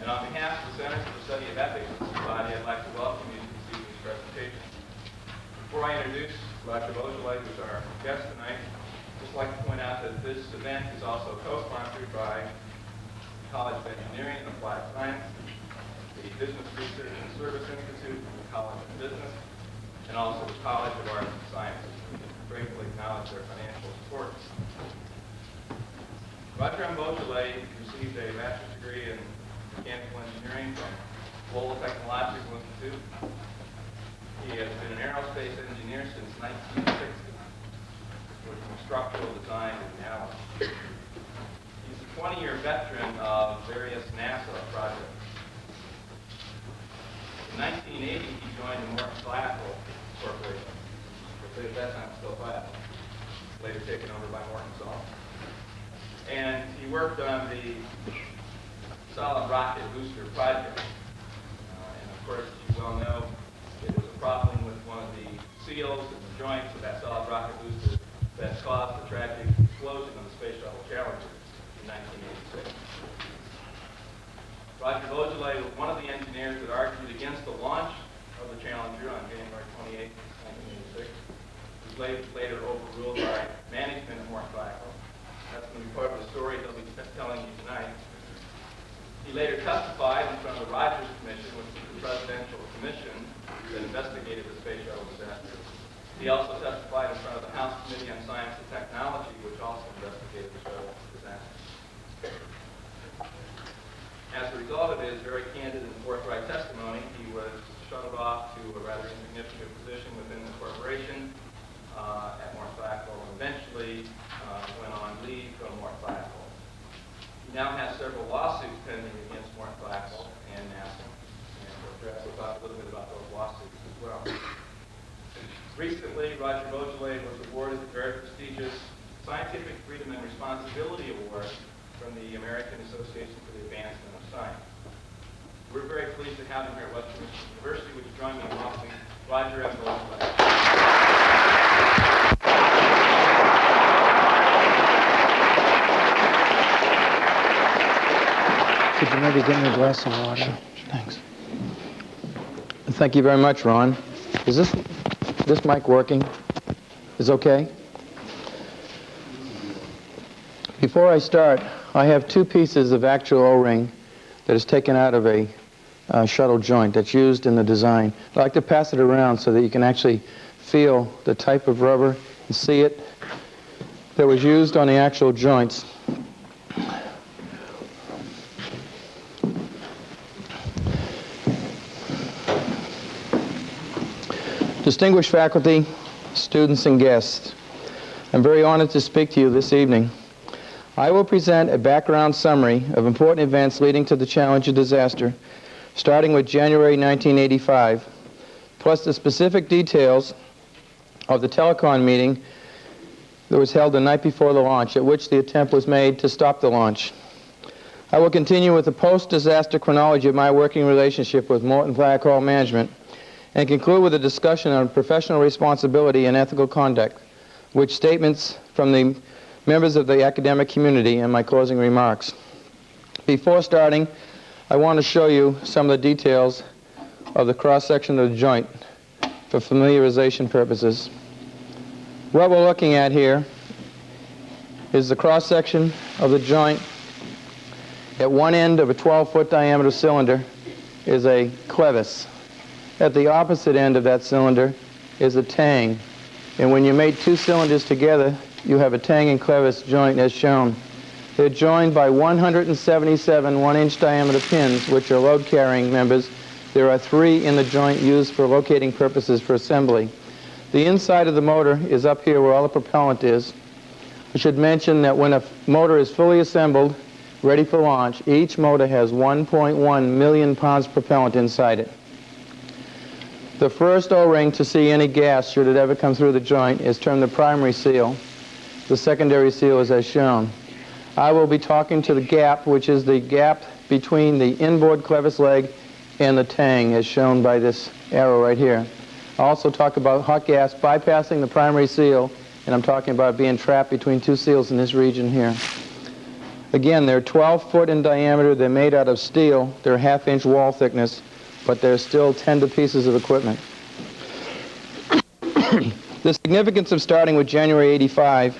And on behalf of the Center for the Study of Ethics in Society, I'd like to welcome you to this evening's presentation. Before I introduce Roger Beaujolais, who's our guest tonight, I'd just like to point out that this event is also co-sponsored by the College of Engineering and Applied Science, the Business Research and Service Institute from the College of Business, and also the College of Arts and Sciences. We gratefully acknowledge their financial support. Roger M. Beaujolais received a master's degree in mechanical engineering from Lowell Technological Institute. He has been an aerospace engineer since 1960, working with structural design and analysis. He's a 20-year veteran of various NASA projects. In 1980, he joined the Morton Corporation, which at that time was still Thiokol, later taken over by Morton. And he worked on the solid rocket booster project. And of course, as you well know, there was a problem with one of the seals and the joints of that solid rocket booster that caused the tragic explosion of the Space Shuttle Challenger in 1986. Roger Beaujolais was one of the engineers that argued against the launch of the Challenger on January 28, 1986. It was later overruled by management at Morton. That's going to be part of the story he'll be telling you tonight. He later testified in front of the Rogers Commission, which was the presidential commission that investigated the Space Shuttle disaster. He also testified in front of the House Committee on Science and Technology, which also investigated the shuttle disaster. As a result of his very candid and forthright testimony, he was shuttled off to a rather insignificant position within the corporation at Morton and eventually went on leave from Morton. He now has several lawsuits pending against Morton and NASA, and perhaps we'll talk a little bit about those lawsuits as well. Recently, Roger Beaujolais was awarded the very prestigious Scientific Freedom and Responsibility Award from the American Association for the Advancement of Science. We're very pleased to have him here at Western Michigan University. Would you join me in welcoming Roger M. Beaujolais? Could you maybe get me a glass of water? Thanks. Thank you very much, Ron. Is this mic working? Is okay? Before I start, I have two pieces of actual O-ring that is taken out of a shuttle joint that's used in the design. I'd like to pass it around so that you can actually feel the type of rubber and see it that was used on the actual joints. Distinguished faculty, students, and guests, I'm very honored to speak to you this evening. I will present a background summary of important events leading to the Challenger disaster, starting with January 1985, plus the specific details of the telecon meeting that was held the night before the launch, at which the attempt was made to stop the launch. I will continue with the post-disaster chronology of my working relationship with Morton Thiokol management, and conclude with a discussion on professional responsibility and ethical conduct, which statements from the members of the academic community in my closing remarks. Before starting, I want to show you some of the details of the cross-section of the joint for familiarization purposes. What we're looking at here is the cross-section of the joint. At one end of a 12-foot diameter cylinder is a clevis. At the opposite end of that cylinder is a tang. And when you mate two cylinders together, you have a tang and clevis joint as shown. They're joined by 177 one-inch diameter pins, which are load-carrying members. There are 3 in the joint used for locating purposes for assembly. The inside of the motor is up here where all the propellant is. I should mention that when a motor is fully assembled, ready for launch, each motor has 1.1 million pounds propellant inside it. The first O-ring to see any gas, should it ever come through the joint, is termed the primary seal. The secondary seal is as shown. I will be talking to the gap, which is the gap between the inboard clevis leg and the tang, as shown by this arrow right here. I'll also talk about hot gas bypassing the primary seal, and I'm talking about being trapped between two seals in this region here. Again, they're 12 foot in diameter, they're made out of steel, they're half-inch wall thickness, but they're still tender pieces of equipment. The significance of starting with January 85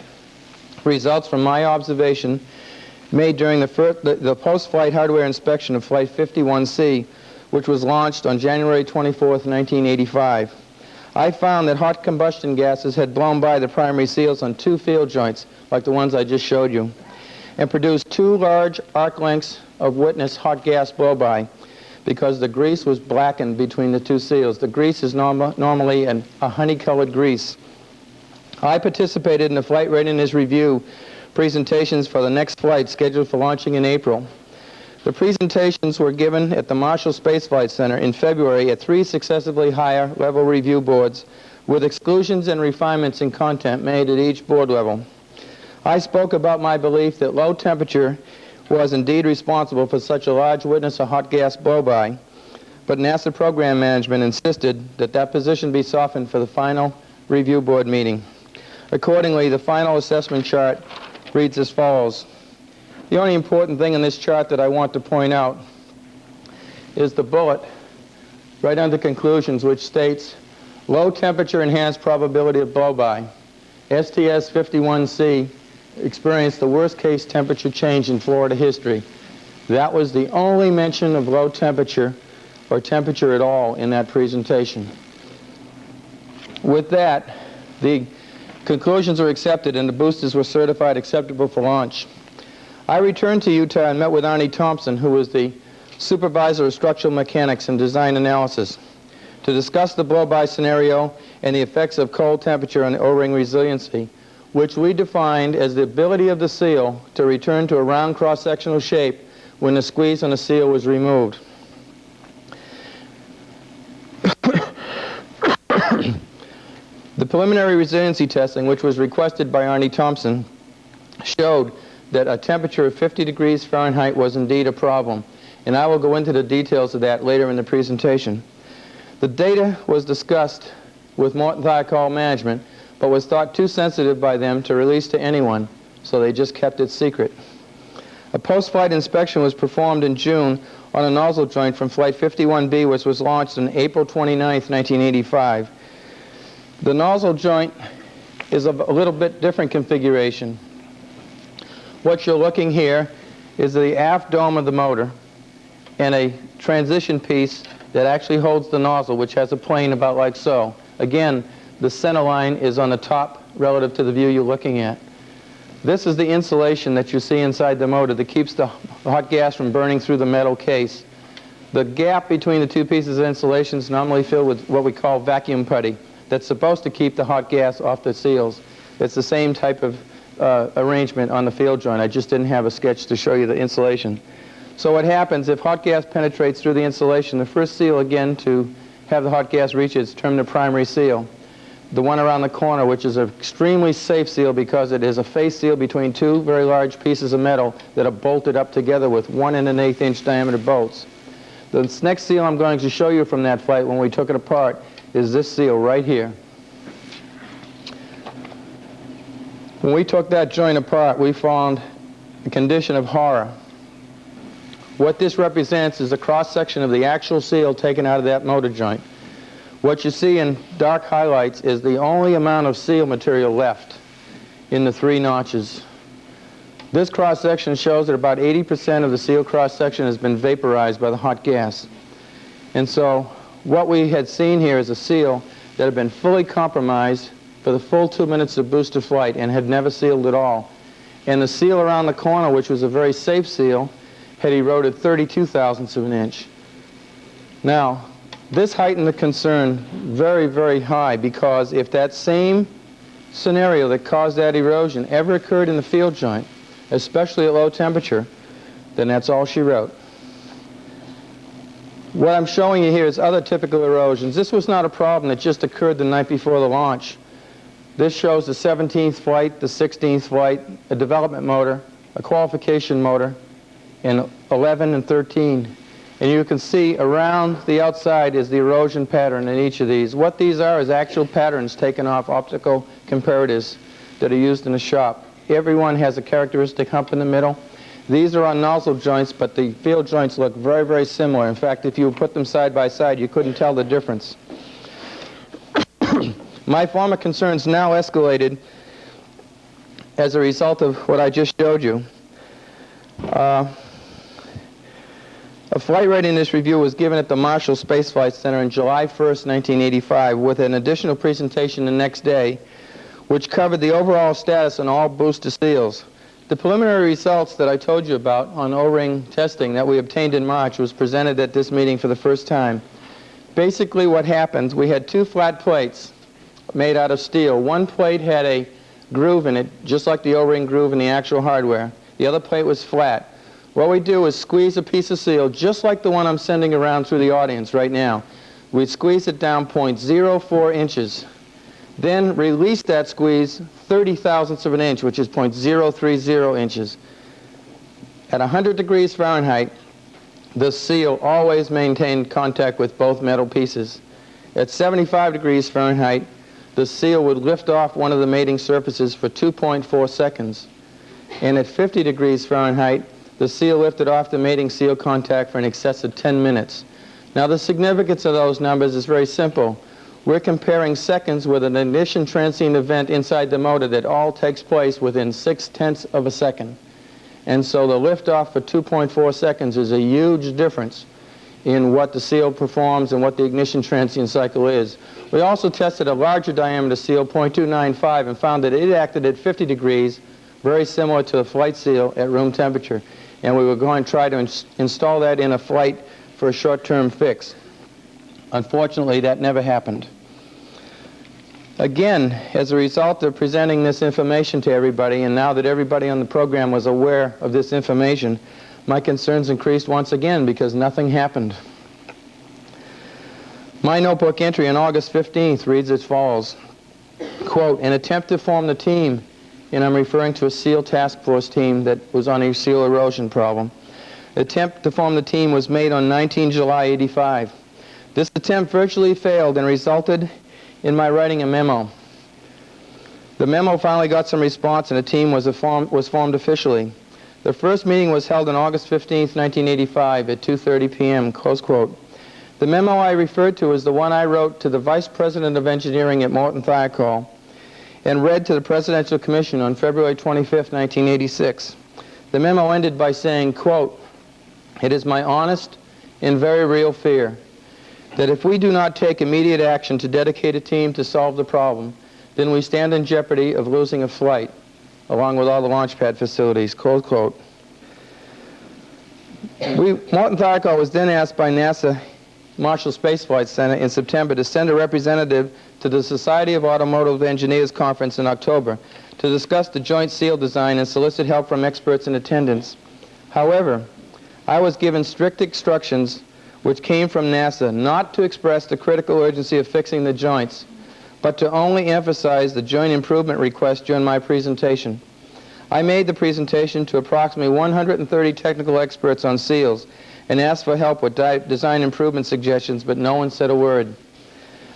results from my observation made during the post-flight hardware inspection of Flight 51C, which was launched on January 24th, 1985. I found that hot combustion gases had blown by the primary seals on 2 field joints, like the ones I just showed you, and produced 2 large arc lengths of witness hot gas blow-by because the grease was blackened between the 2 seals. The grease is normally a honey-colored grease. I participated in the Flight Readiness Review presentations for the next flight scheduled for launching in April. The presentations were given at the Marshall Space Flight Center in February at 3 successively higher level review boards with exclusions and refinements in content made at each board level. I spoke about my belief that low temperature was indeed responsible for such a large witness of hot gas blow-by, but NASA program management insisted that that position be softened for the final review board meeting. Accordingly, the final assessment chart reads as follows. The only important thing in this chart that I want to point out is the bullet right under conclusions, which states low temperature enhanced probability of blow-by. STS 51C experienced the worst case temperature change in Florida history. That was the only mention of low temperature or temperature at all in that presentation. With that, the conclusions were accepted and the boosters were certified acceptable for launch. I returned to Utah and met with Arnie Thompson, who was the supervisor of structural mechanics and design analysis, to discuss the blow-by scenario and the effects of cold temperature on O-ring resiliency, which we defined as the ability of the seal to return to a round cross-sectional shape when the squeeze on the seal was removed. The preliminary resiliency testing, which was requested by Arnie Thompson, showed that a temperature of 50 degrees Fahrenheit was indeed a problem, and I will go into the details of that later in the presentation. The data was discussed with Morton Thiokol management, but was thought too sensitive by them to release to anyone, so they just kept it secret. A post-flight inspection was performed in June on a nozzle joint from Flight 51B, which was launched on April 29th, 1985. The nozzle joint is of a little bit different configuration. What you're looking here is the aft dome of the motor and a transition piece that actually holds the nozzle, which has a plane about like so. Again, the center line is on the top relative to the view you're looking at. This is the insulation that you see inside the motor that keeps the hot gas from burning through the metal case. The gap between the 2 pieces of insulation is normally filled with what we call vacuum putty that's supposed to keep the hot gas off the seals. It's the same type of arrangement on the field joint. I just didn't have a sketch to show you the insulation. So what happens if hot gas penetrates through the insulation, the first seal again to have the hot gas reach it is termed the primary seal. The one around the corner, which is an extremely safe seal because it is a face seal between 2 very large pieces of metal that are bolted up together with 1 1/8 inch diameter bolts. The next seal I'm going to show you from that flight when we took it apart is this seal right here. When we took that joint apart, we found a condition of horror. What this represents is a cross-section of the actual seal taken out of that motor joint. What you see in dark highlights is the only amount of seal material left in the 3 notches. This cross-section shows that about 80% of the seal cross-section has been vaporized by the hot gas. And so what we had seen here is a seal that had been fully compromised for the full 2 minutes of booster flight and had never sealed at all. And the seal around the corner, which was a very safe seal, had eroded 32 thousandths of an inch. Now, this heightened the concern very, very high, because if that same scenario that caused that erosion ever occurred in the field joint, especially at low temperature, then that's all she wrote. What I'm showing you here is other typical erosions. This was not a problem that just occurred the night before the launch. This shows the 17th flight, the 16th flight, a development motor, a qualification motor, and 11 and 13. And you can see around the outside is the erosion pattern in each of these. What these are is actual patterns taken off optical comparators that are used in the shop. Every one has a characteristic hump in the middle. These are on nozzle joints, but the field joints look very, very similar. In fact, if you put them side by side, you couldn't tell the difference. My former concerns now escalated as a result of what I just showed you. A flight readiness review was given at the Marshall Space Flight Center on July 1st, 1985, with an additional presentation the next day, which covered the overall status on all booster seals. The preliminary results that I told you about on O-ring testing that we obtained in March was presented at this meeting for the first time. Basically what happened, we had two flat plates made out of steel. One plate had a groove in it, just like the O-ring groove in the actual hardware. The other plate was flat. What we do is squeeze a piece of seal, just like the one I'm sending around through the audience right now. We squeeze it down 0.04 inches. Then release that squeeze 30 thousandths of an inch, which is 0.030 inches. At 100 degrees Fahrenheit, the seal always maintained contact with both metal pieces. At 75 degrees Fahrenheit, the seal would lift off one of the mating surfaces for 2.4 seconds. And at 50 degrees Fahrenheit, the seal lifted off the mating seal contact for an excess of 10 minutes. Now the significance of those numbers is very simple. We're comparing seconds with an ignition transient event inside the motor that all takes place within 0.6 of a second. And so the liftoff for 2.4 seconds is a huge difference in what the seal performs and what the ignition transient cycle is. We also tested a larger diameter seal, 0.295, and found that it acted at 50 degrees, very similar to a flight seal at room temperature. And we were going to try to install that in a flight for a short-term fix. Unfortunately, that never happened. Again, as a result of presenting this information to everybody, and now that everybody on the program was aware of this information, my concerns increased once again because nothing happened. My notebook entry on August 15th reads as follows, quote, "An attempt to form the team," and I'm referring to a SEAL task force team that was on a seal erosion problem. The attempt to form the team was made on 19 July 85. This attempt virtually failed and resulted in my writing a memo. The memo finally got some response and a team was formed officially. The first meeting was held on August 15th, 1985 at 2:30 p.m., close quote. The memo I referred to is the one I wrote to the Vice President of Engineering at Morton, Thiokol, and read to the Presidential Commission on February 25th, 1986. The memo ended by saying, quote, "It is my honest and very real fear that if we do not take immediate action to dedicate a team to solve the problem, then we stand in jeopardy of losing a flight, along with all the launch pad facilities," close quote. Morton Thiokol was then asked by NASA Marshall Space Flight Center in September to send a representative to the Society of Automotive Engineers Conference in October to discuss the joint seal design and solicit help from experts in attendance. However, I was given strict instructions which came from NASA not to express the critical urgency of fixing the joints, but to only emphasize the joint improvement request during my presentation. I made the presentation to approximately 130 technical experts on seals and asked for help with design improvement suggestions, but no one said a word.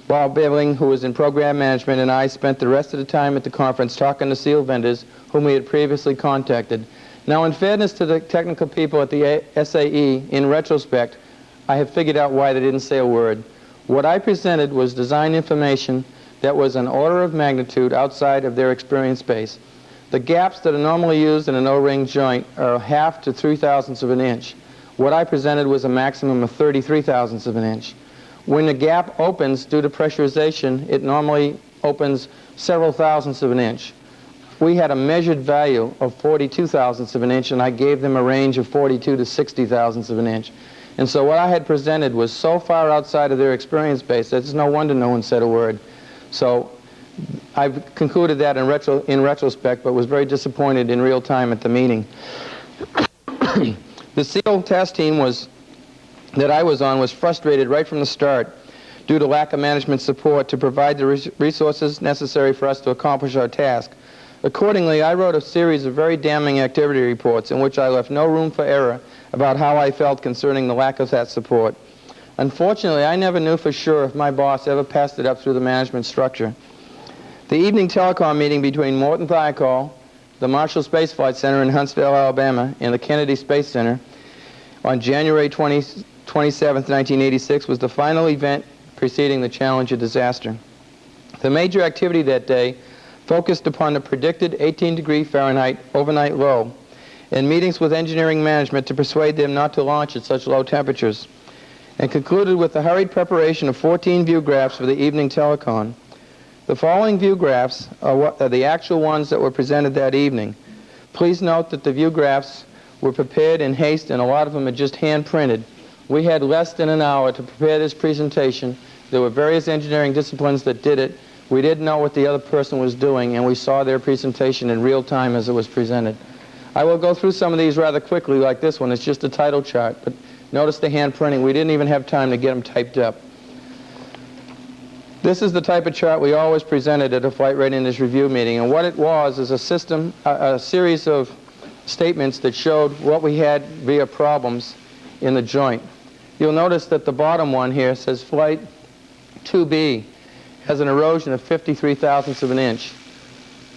Bob Bevling, who was in program management, and I spent the rest of the time at the conference talking to seal vendors whom we had previously contacted. Now, in fairness to the technical people at the SAE, in retrospect, I have figured out why they didn't say a word. What I presented was design information that was an order of magnitude outside of their experience base. The gaps that are normally used in an O-ring joint are 1/2 to 3/1000ths of an inch. What I presented was a maximum of 33 thousandths of an inch. When the gap opens due to pressurization, it normally opens several thousandths of an inch. We had a measured value of 42 thousandths of an inch, and I gave them a range of 42 to 60 thousandths of an inch. And so what I had presented was so far outside of their experience base that it's no wonder no one said a word. So I've concluded that in retrospect, but was very disappointed in real time at the meeting. The SEAL task team that I was on was frustrated right from the start due to lack of management support to provide the resources necessary for us to accomplish our task. Accordingly, I wrote a series of very damning activity reports in which I left no room for error about how I felt concerning the lack of that support. Unfortunately, I never knew for sure if my boss ever passed it up through the management structure. The evening telecom meeting between Morton Thiokol, the Marshall Space Flight Center in Huntsville, Alabama, and the Kennedy Space Center on January 27, 1986, was the final event preceding the Challenger disaster. The major activity that day focused upon the predicted 18-degree Fahrenheit overnight low and meetings with engineering management to persuade them not to launch at such low temperatures, and concluded with the hurried preparation of 14 view graphs for the evening telecon. The following view graphs are the actual ones that were presented that evening. Please note that the view graphs were prepared in haste, and a lot of them are just hand-printed. We had less than an hour to prepare this presentation. There were various engineering disciplines that did it. We didn't know what the other person was doing, and we saw their presentation in real time as it was presented. I will go through some of these rather quickly, like this one. It's just a title chart, but notice the hand printing. We didn't even have time to get them typed up. This is the type of chart we always presented at a flight readiness review meeting, and what it was is a series of statements that showed what we had via problems in the joint. You'll notice that the bottom one here says Flight 2B has an erosion of 53 thousandths of an inch.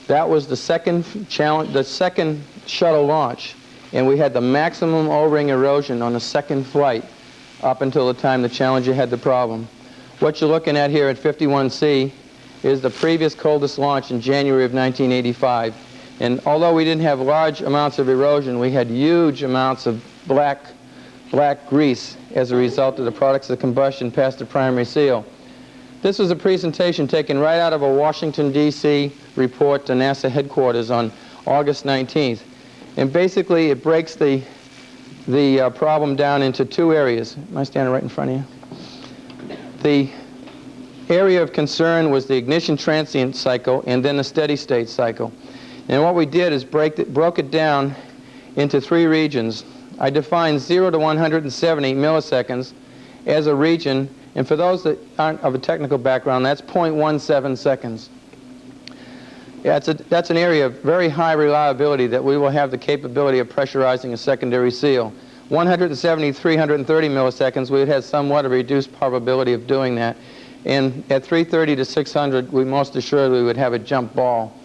That was the second shuttle launch, and we had the maximum O-ring erosion on the second flight up until the time the Challenger had the problem. What you're looking at here at 51C is the previous coldest launch in January of 1985. And although we didn't have large amounts of erosion, we had huge amounts of black grease as a result of the products of combustion past the primary seal. This was a presentation taken right out of a Washington, D.C. report to NASA headquarters on August 19th. And basically, it breaks the problem down into two areas. Am I standing right in front of you? The area of concern was the ignition transient cycle and then the steady state cycle. And what we did is broke it down into three regions. I defined 0 to 170 milliseconds as a region, and for those that aren't of a technical background, that's 0.17 seconds. Yeah, that's an area of very high reliability that we will have the capability of pressurizing a secondary seal. 170, 330 milliseconds, we would have somewhat a reduced probability of doing that. And at 330 to 600, we most assuredly would have a jump ball.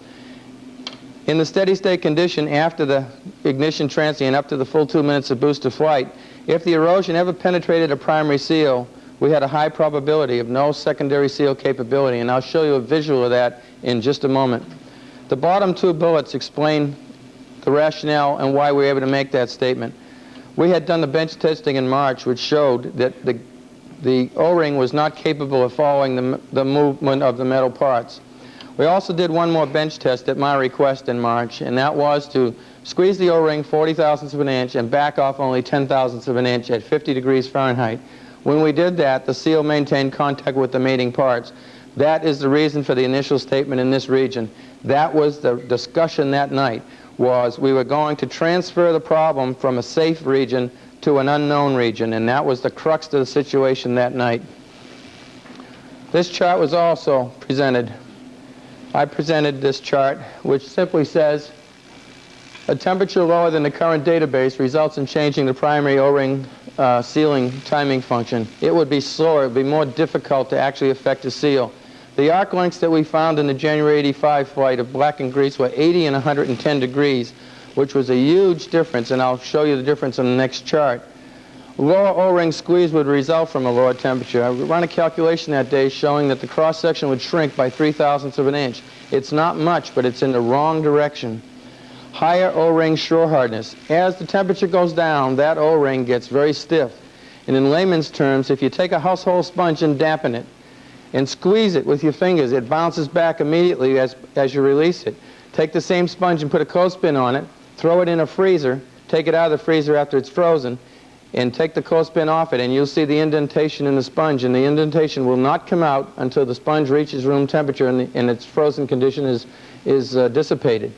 In the steady state condition after the ignition transient up to the full 2 minutes of booster flight, if the erosion ever penetrated a primary seal, we had a high probability of no secondary seal capability, and I'll show you a visual of that in just a moment. The bottom two bullets explain the rationale and why we were able to make that statement. We had done the bench testing in March, which showed that the O-ring was not capable of following the movement of the metal parts. We also did one more bench test at my request in March, and that was to squeeze the O-ring 40 thousandths of an inch and back off only 10 thousandths of an inch at 50 degrees Fahrenheit. When we did that, the seal maintained contact with the mating parts. That is the reason for the initial statement in this region. That was the discussion that night, was we were going to transfer the problem from a safe region to an unknown region, and that was the crux of the situation that night. This chart was also presented. I presented this chart, which simply says a temperature lower than the current database results in changing the primary O-ring sealing timing function. It would be slower, it would be more difficult to actually affect a seal. The arc lengths that we found in the January 85 flight of black and grease were 80 and 110 degrees, which was a huge difference, and I'll show you the difference on the next chart. Lower O-ring squeeze would result from a lower temperature. I ran a calculation that day showing that the cross-section would shrink by 3 thousandths of an inch. It's not much, but it's in the wrong direction. Higher O-ring shore hardness. As the temperature goes down, that O-ring gets very stiff. And in layman's terms, if you take a household sponge and dampen it and squeeze it with your fingers, it bounces back immediately as you release it. Take the same sponge and put a clothespin on it, throw it in a freezer, take it out of the freezer after it's frozen, and take the clothespin off it, and you'll see the indentation in the sponge, and the indentation will not come out until the sponge reaches room temperature and its frozen condition is dissipated.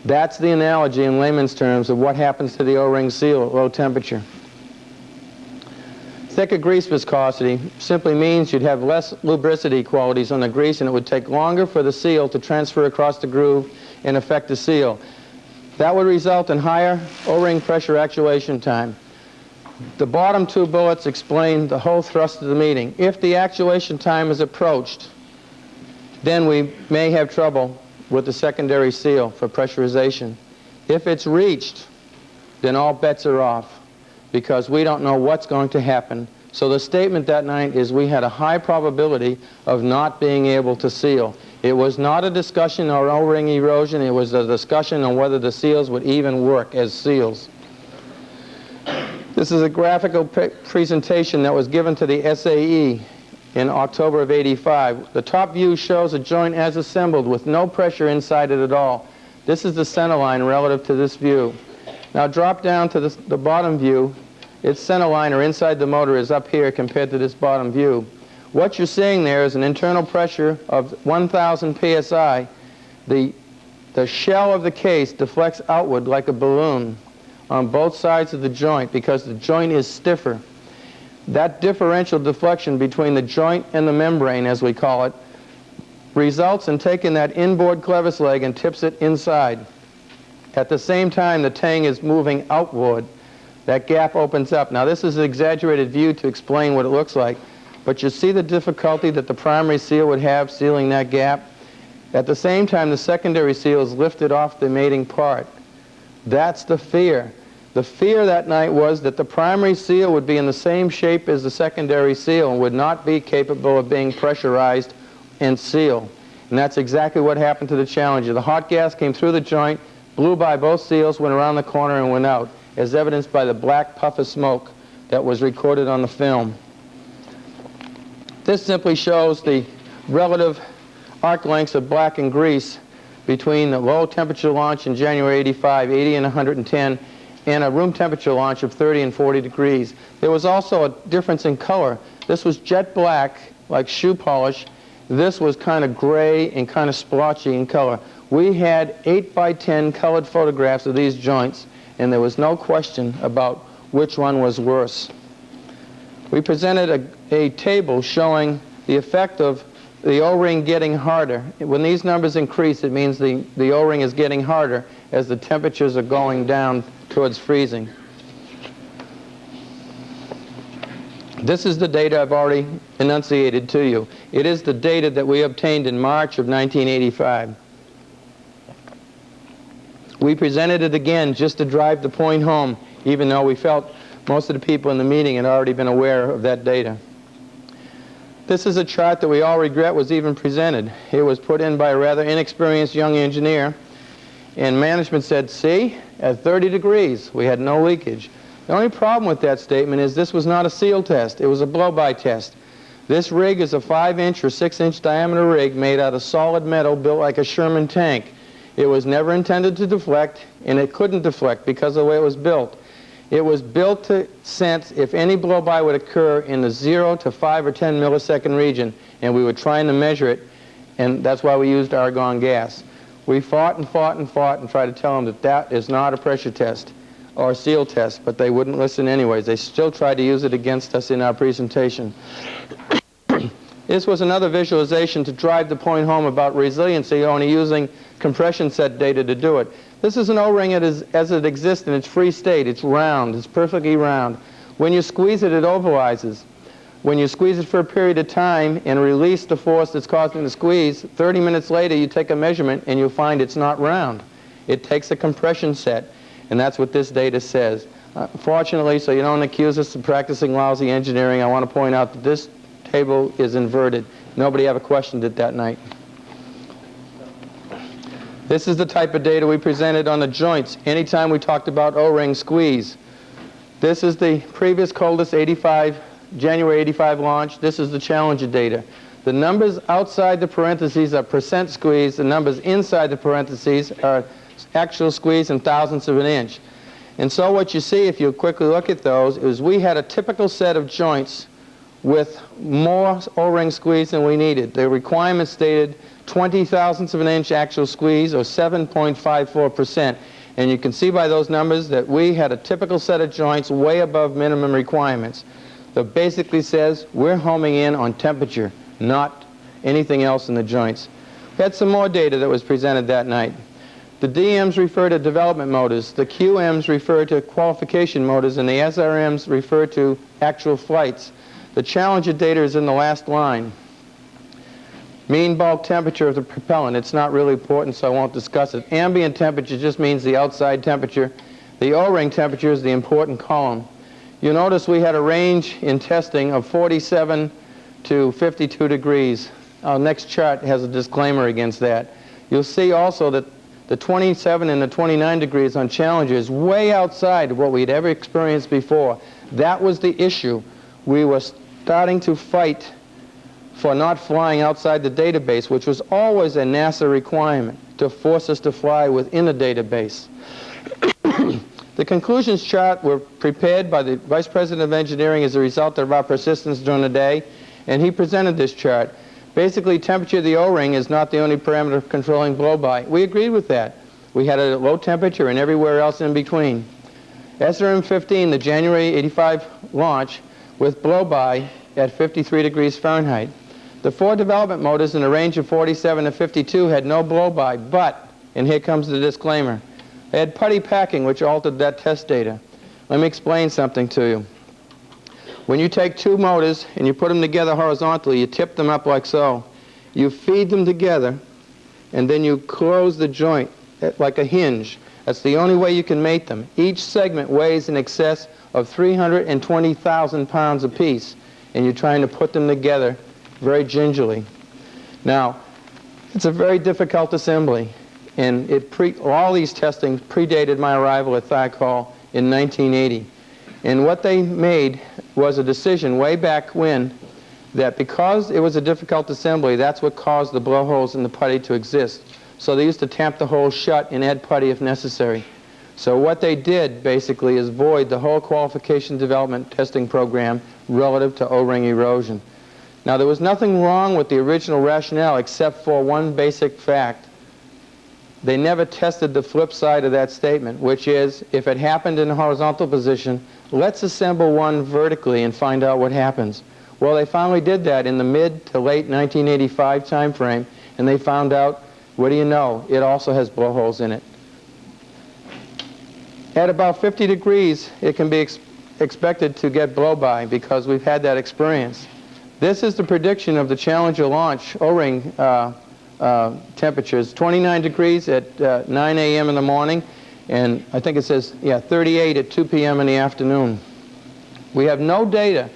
That's the analogy in layman's terms of what happens to the O-ring seal at low temperature. Thicker grease viscosity simply means you'd have less lubricity qualities on the grease, and it would take longer for the seal to transfer across the groove and affect the seal. That would result in higher O-ring pressure actuation time. The bottom two bullets explain the whole thrust of the meeting. If the actuation time is approached, then we may have trouble with the secondary seal for pressurization. If it's reached, then all bets are off because we don't know what's going to happen. So the statement that night is we had a high probability of not being able to seal. It was not a discussion on O-ring erosion, it was a discussion on whether the seals would even work as seals. This is a graphical presentation that was given to the SAE in October of '85. The top view shows a joint as assembled with no pressure inside it at all. This is the center line relative to this view. Now drop down to the bottom view. Its center line or inside the motor is up here compared to this bottom view. What you're seeing there is an internal pressure of 1,000 psi. The shell of the case deflects outward like a balloon on both sides of the joint because the joint is stiffer. That differential deflection between the joint and the membrane, as we call it, results in taking that inboard clevis leg and tips it inside. At the same time, the tang is moving outward. That gap opens up. Now, this is an exaggerated view to explain what it looks like, but you see the difficulty that the primary seal would have sealing that gap? At the same time, the secondary seal is lifted off the mating part. That's the fear. The fear that night was that the primary seal would be in the same shape as the secondary seal and would not be capable of being pressurized and sealed. And that's exactly what happened to the Challenger. The hot gas came through the joint, blew by both seals, went around the corner and went out, as evidenced by the black puff of smoke that was recorded on the film. This simply shows the relative arc lengths of black and grease between the low temperature launch in January '85, 80 and 110, and a room temperature launch of 30 and 40 degrees. There was also a difference in color. This was jet black, like shoe polish. This was kind of gray and kind of splotchy in color. We had 8 by 10 colored photographs of these joints, and there was no question about which one was worse. We presented a table showing the effect of the O-ring getting harder. When these numbers increase, it means the O-ring is getting harder as the temperatures are going down towards freezing. This is the data I've already enunciated to you. It is the data that we obtained in March of 1985. We presented it again just to drive the point home, even though we felt most of the people in the meeting had already been aware of that data. This is a chart that we all regret was even presented. It was put in by a rather inexperienced young engineer, and management said, see, at 30 degrees, we had no leakage. The only problem with that statement is this was not a seal test. It was a blow-by test. This rig is a 5-inch or 6-inch diameter rig made out of solid metal built like a Sherman tank. It was never intended to deflect, and it couldn't deflect because of the way it was built. It was built to sense if any blow-by would occur in the 0 to 5 or 10 millisecond region, and we were trying to measure it, and that's why we used argon gas. We fought and fought and fought and tried to tell them that that is not a pressure test or a seal test, but they wouldn't listen anyways. They still tried to use it against us in our presentation. This was another visualization to drive the point home about resiliency, only using compression set data to do it. This is an O-ring as it exists in its free state. It's round. It's perfectly round. When you squeeze it, it ovalizes. When you squeeze it for a period of time and release the force that's causing the squeeze, 30 minutes later you take a measurement and you'll find it's not round. It takes a compression set, and that's what this data says. Fortunately, so you don't accuse us of practicing lousy engineering, I want to point out that this table is inverted. Nobody ever questioned it that night. This is the type of data we presented on the joints anytime we talked about O-ring squeeze. This is the previous coldest January '85 launch. This is the Challenger data. The numbers outside the parentheses are percent squeeze. The numbers inside the parentheses are actual squeeze in thousandths of an inch. And so what you see, if you quickly look at those, is we had a typical set of joints with more O-ring squeeze than we needed. The requirement stated 20 thousandths of an inch actual squeeze, or 7.54%. And you can see by those numbers that we had a typical set of joints way above minimum requirements. That basically says we're homing in on temperature, not anything else in the joints. We had some more data that was presented that night. The DMs refer to development motors, the QMs refer to qualification motors, and the SRMs refer to actual flights. The Challenger data is in the last line. Mean bulk temperature of the propellant, it's not really important, so I won't discuss it. Ambient temperature just means the outside temperature. The O-ring temperature is the important column. You'll notice we had a range in testing of 47 to 52 degrees. Our next chart has a disclaimer against that. You'll see also that the 27 and the 29 degrees on Challenger is way outside of what we'd ever experienced before. That was the issue. We were starting to fight for not flying outside the database, which was always a NASA requirement to force us to fly within a database. The conclusions chart were prepared by the Vice President of Engineering as a result of our persistence during the day, and he presented this chart. Basically, temperature of the O-ring is not the only parameter controlling blow-by. We agreed with that. We had a low temperature and everywhere else in between. SRM-15, the January 85 launch, with blow-by at 53 degrees Fahrenheit. The 4 development motors in a range of 47 to 52 had no blow-by, but, and here comes the disclaimer, they had putty packing, which altered that test data. Let me explain something to you. When you take two motors and you put them together horizontally, you tip them up like so. You feed them together, and then you close the joint like a hinge. That's the only way you can mate them. Each segment weighs in excess of 320,000 pounds apiece, and you're trying to put them together very gingerly. Now, it's a very difficult assembly, and all these testings predated my arrival at Thiokol in 1980. And what they made was a decision way back when that because it was a difficult assembly, that's what caused the blowholes in the putty to exist. So they used to tamp the holes shut and add putty if necessary. So what they did basically is void the whole qualification development testing program relative to O-ring erosion. Now, there was nothing wrong with the original rationale except for one basic fact. They never tested the flip side of that statement, which is, if it happened in a horizontal position, let's assemble one vertically and find out what happens. Well, they finally did that in the mid to late 1985 time frame, and they found out, what do you know, it also has blowholes in it. At about 50 degrees, it can be expected to get blow-by because we've had that experience. This is the prediction of the Challenger launch O-ring temperatures, 29 degrees at 9 a.m. in the morning, and I think it says, 38 at 2 p.m. in the afternoon. We have no data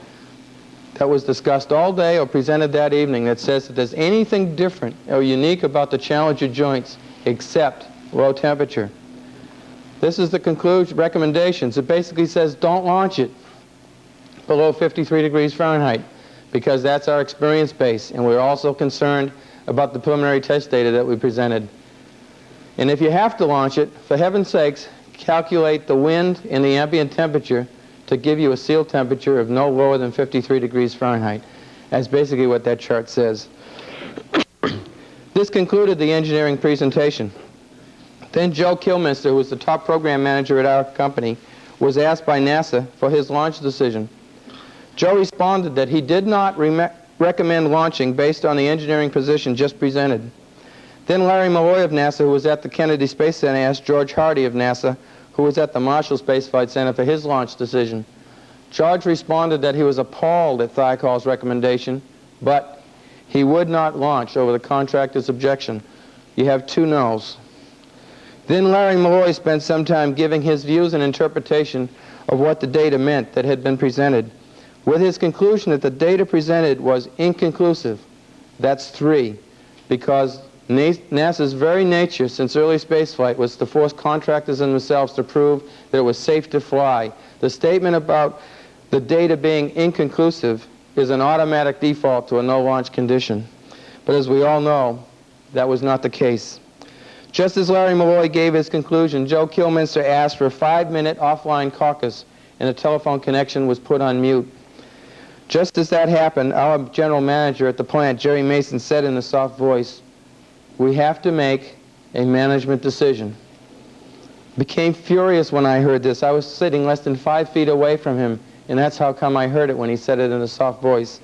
that was discussed all day or presented that evening that says that there's anything different or unique about the Challenger joints except low temperature. This is the conclusion, recommendations. It basically says don't launch it below 53 degrees Fahrenheit because that's our experience base, and we're also concerned about the preliminary test data that we presented. And if you have to launch it, for heaven's sakes, calculate the wind and the ambient temperature to give you a seal temperature of no lower than 53 degrees Fahrenheit. That's basically what that chart says. This concluded the engineering presentation. Then Joe Kilminster, who was the top program manager at our company, was asked by NASA for his launch decision. Joe responded that he did not recommend launching based on the engineering position just presented. Then Larry Malloy of NASA, who was at the Kennedy Space Center, asked George Hardy of NASA, who was at the Marshall Space Flight Center, for his launch decision. George responded that he was appalled at Thiokol's recommendation, but he would not launch over the contractor's objection. You have two no's. Then Larry Malloy spent some time giving his views and interpretation of what the data meant that had been presented, with his conclusion that the data presented was inconclusive. That's 3, because NASA's very nature since early spaceflight was to force contractors and themselves to prove that it was safe to fly. The statement about the data being inconclusive is an automatic default to a no-launch condition. But as we all know, that was not the case. Just as Larry Malloy gave his conclusion, Joe Kilminster asked for a 5-minute offline caucus, and the telephone connection was put on mute. Just as that happened, our general manager at the plant, Jerry Mason, said in a soft voice, "We have to make a management decision." I became furious when I heard this. I was sitting less than 5 feet away from him, and that's how come I heard it when he said it in a soft voice,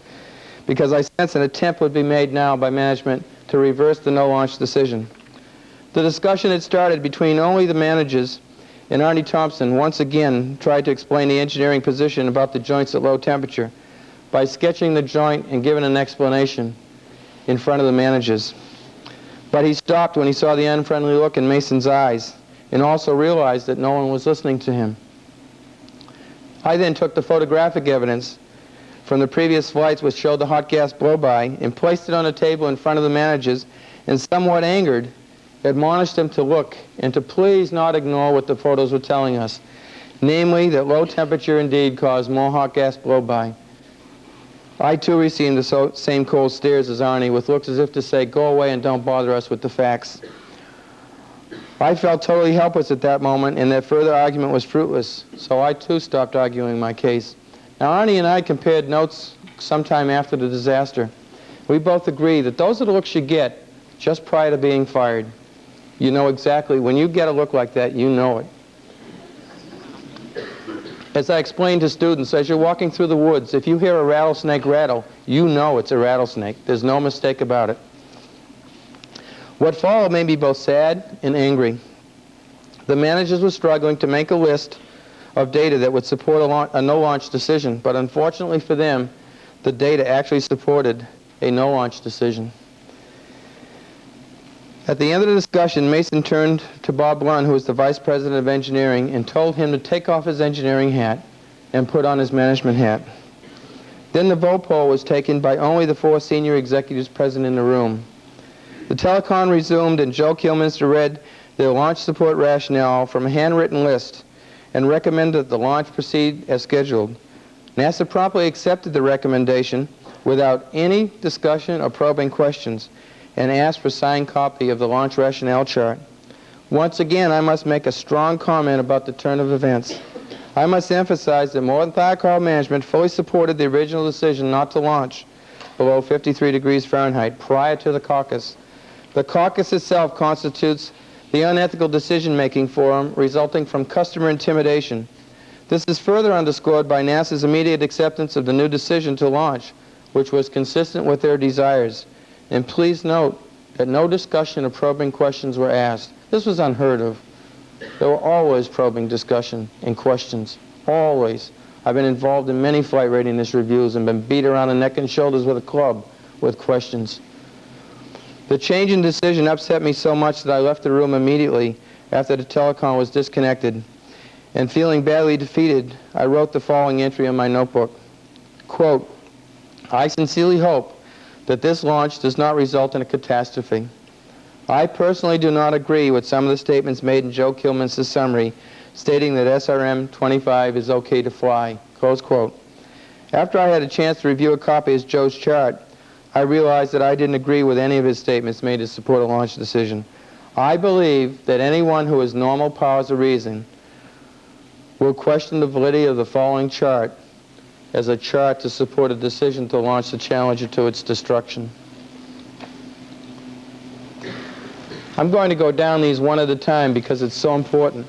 because I sensed an attempt would be made now by management to reverse the no-launch decision. The discussion had started between only the managers, and Arnie Thompson once again tried to explain the engineering position about the joints at low temperature by sketching the joint and giving an explanation. in front of the managers. But he stopped when he saw the unfriendly look in Mason's eyes and also realized that no one was listening to him. I then took the photographic evidence from the previous flights which showed the hot gas blow-by and placed it on a table in front of the managers and, somewhat angered, admonished them to look and to please not ignore what the photos were telling us, namely that low temperature indeed caused more hot gas blow-by. I too received the same cold stares as Arnie, with looks as if to say, go away and don't bother us with the facts. I felt totally helpless at that moment, and that further argument was fruitless, so I too stopped arguing my case. Now, Arnie and I compared notes sometime after the disaster. We both agree that those are the looks you get just prior to being fired. You know exactly, when you get a look like that, you know it. As I explained to students, as you're walking through the woods, if you hear a rattlesnake rattle, you know it's a rattlesnake. There's no mistake about it. What followed made me both sad and angry. The managers were struggling to make a list of data that would support a no-launch decision, but unfortunately for them, the data actually supported a no-launch decision. At the end of the discussion, Mason turned to Bob Lund, who was the Vice President of Engineering, and told him to take off his engineering hat and put on his management hat. Then the vote poll was taken by only the 4 senior executives present in the room. The telecon resumed, and Joe Kilminster read their launch support rationale from a handwritten list and recommended that the launch proceed as scheduled. NASA promptly accepted the recommendation without any discussion or probing questions and asked for a signed copy of the launch rationale chart. Once again, I must make a strong comment about the turn of events. I must emphasize that Morton Thiokol management fully supported the original decision not to launch below 53 degrees Fahrenheit prior to the caucus. The caucus itself constitutes the unethical decision-making forum resulting from customer intimidation. This is further underscored by NASA's immediate acceptance of the new decision to launch, which was consistent with their desires. And please note that no discussion or probing questions were asked. This was unheard of. There were always probing discussion and questions. Always. I've been involved in many flight readiness reviews and been beat around the neck and shoulders with a club with questions. The change in decision upset me so much that I left the room immediately after the telecom was disconnected. And feeling badly defeated, I wrote the following entry in my notebook. Quote, I sincerely hope that this launch does not result in a catastrophe. I personally do not agree with some of the statements made in Joe Kilminster's summary stating that SRM-25 is okay to fly. Close quote. After I had a chance to review a copy of Joe's chart, I realized that I didn't agree with any of his statements made to support a launch decision. I believe that anyone who has normal powers of reason will question the validity of the following chart as a chart to support a decision to launch the Challenger to its destruction. I'm going to go down these one at a time because it's so important.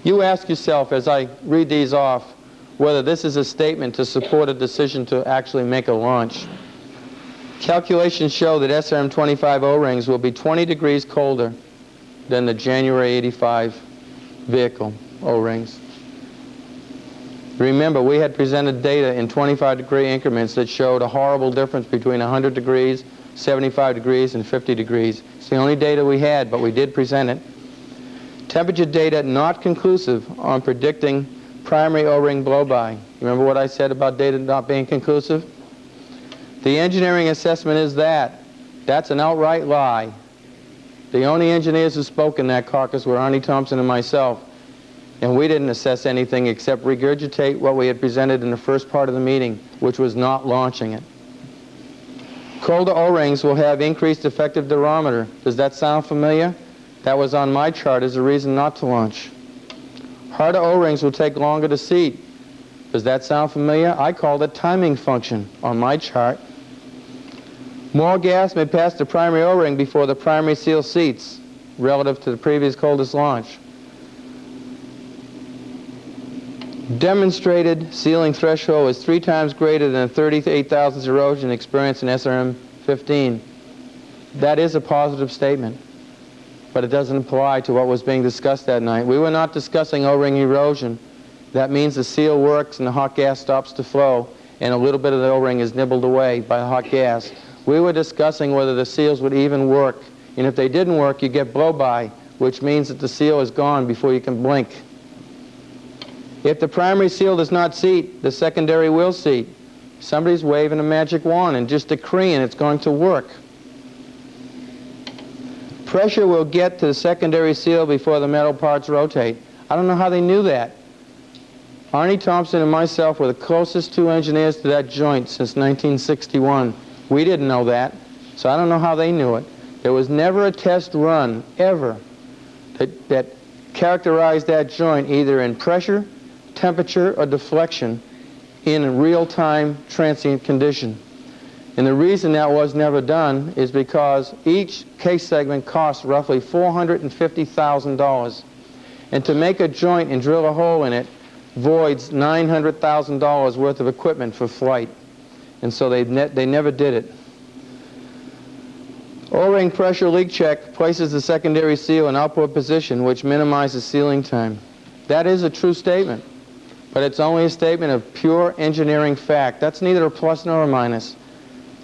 You ask yourself as I read these off whether this is a statement to support a decision to actually make a launch. Calculations show that SRM-25 O-rings will be 20 degrees colder than the January 85 vehicle O-rings. Remember, we had presented data in 25-degree increments that showed a horrible difference between 100 degrees, 75 degrees, and 50 degrees. It's the only data we had, but we did present it. Temperature data not conclusive on predicting primary O-ring blow-by. Remember what I said about data not being conclusive? The engineering assessment is that. That's an outright lie. The only engineers who spoke in that caucus were Arnie Thompson and myself, and we didn't assess anything except regurgitate what we had presented in the first part of the meeting, which was not launching it. Colder O-rings will have increased effective durometer. Does that sound familiar? That was on my chart as a reason not to launch. Harder O-rings will take longer to seat. Does that sound familiar? I called it timing function on my chart. More gas may pass the primary O-ring before the primary seal seats relative to the previous coldest launch. Demonstrated sealing threshold is 3 times greater than 38 thousandths erosion experienced in SRM-15. That is a positive statement, but it doesn't apply to what was being discussed that night. We were not discussing O-ring erosion. That means the seal works and the hot gas stops to flow, and a little bit of the O-ring is nibbled away by hot gas. We were discussing whether the seals would even work, and if they didn't work, you get blow-by, which means that the seal is gone before you can blink. If the primary seal does not seat, the secondary will seat. Somebody's waving a magic wand and just decreeing it's going to work. Pressure will get to the secondary seal before the metal parts rotate. I don't know how they knew that. Arnie Thompson and myself were the closest two engineers to that joint since 1961. We didn't know that, so I don't know how they knew it. There was never a test run, ever, that characterized that joint either in pressure, temperature, or deflection in a real-time transient condition. And the reason that was never done is because each case segment costs roughly $450,000. And to make a joint and drill a hole in it voids $900,000 worth of equipment for flight. And so they never did it. O-ring pressure leak check places the secondary seal in output position, which minimizes sealing time. That is a true statement, but it's only a statement of pure engineering fact. That's neither a plus nor a minus.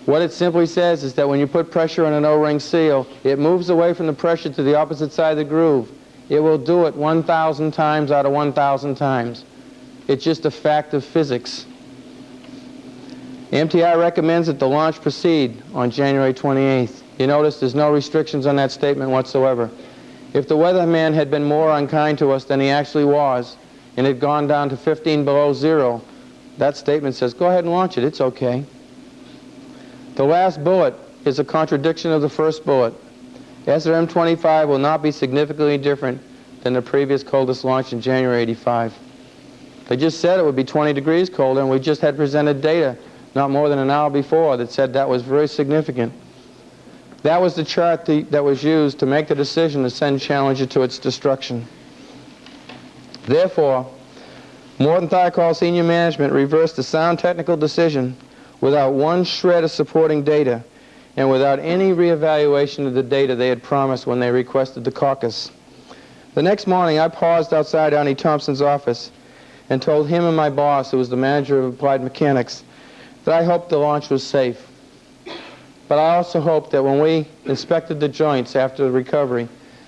What it simply says is that when you put pressure on an O-ring seal, it moves away from the pressure to the opposite side of the groove. It will do it 1,000 times out of 1,000 times. It's just a fact of physics. MTI recommends that the launch proceed on January 28th. You notice there's no restrictions on that statement whatsoever. If the weatherman had been more unkind to us than he actually was, and had gone down to 15 below zero, that statement says, go ahead and launch it, it's okay. The last bullet is a contradiction of the first bullet. SRM-25 will not be significantly different than the previous coldest launch in January '85. They just said it would be 20 degrees colder, and we just had presented data not more than an hour before that said that was very significant. That was the chart that was used to make the decision to send Challenger to its destruction. Therefore, Morton Thiokol senior management reversed the sound technical decision without one shred of supporting data and without any reevaluation of the data they had promised when they requested the caucus. The next morning, I paused outside Arnie Thompson's office and told him and my boss, who was the manager of applied mechanics, that I hoped the launch was safe. But I also hoped that when we inspected the joints after the recovery,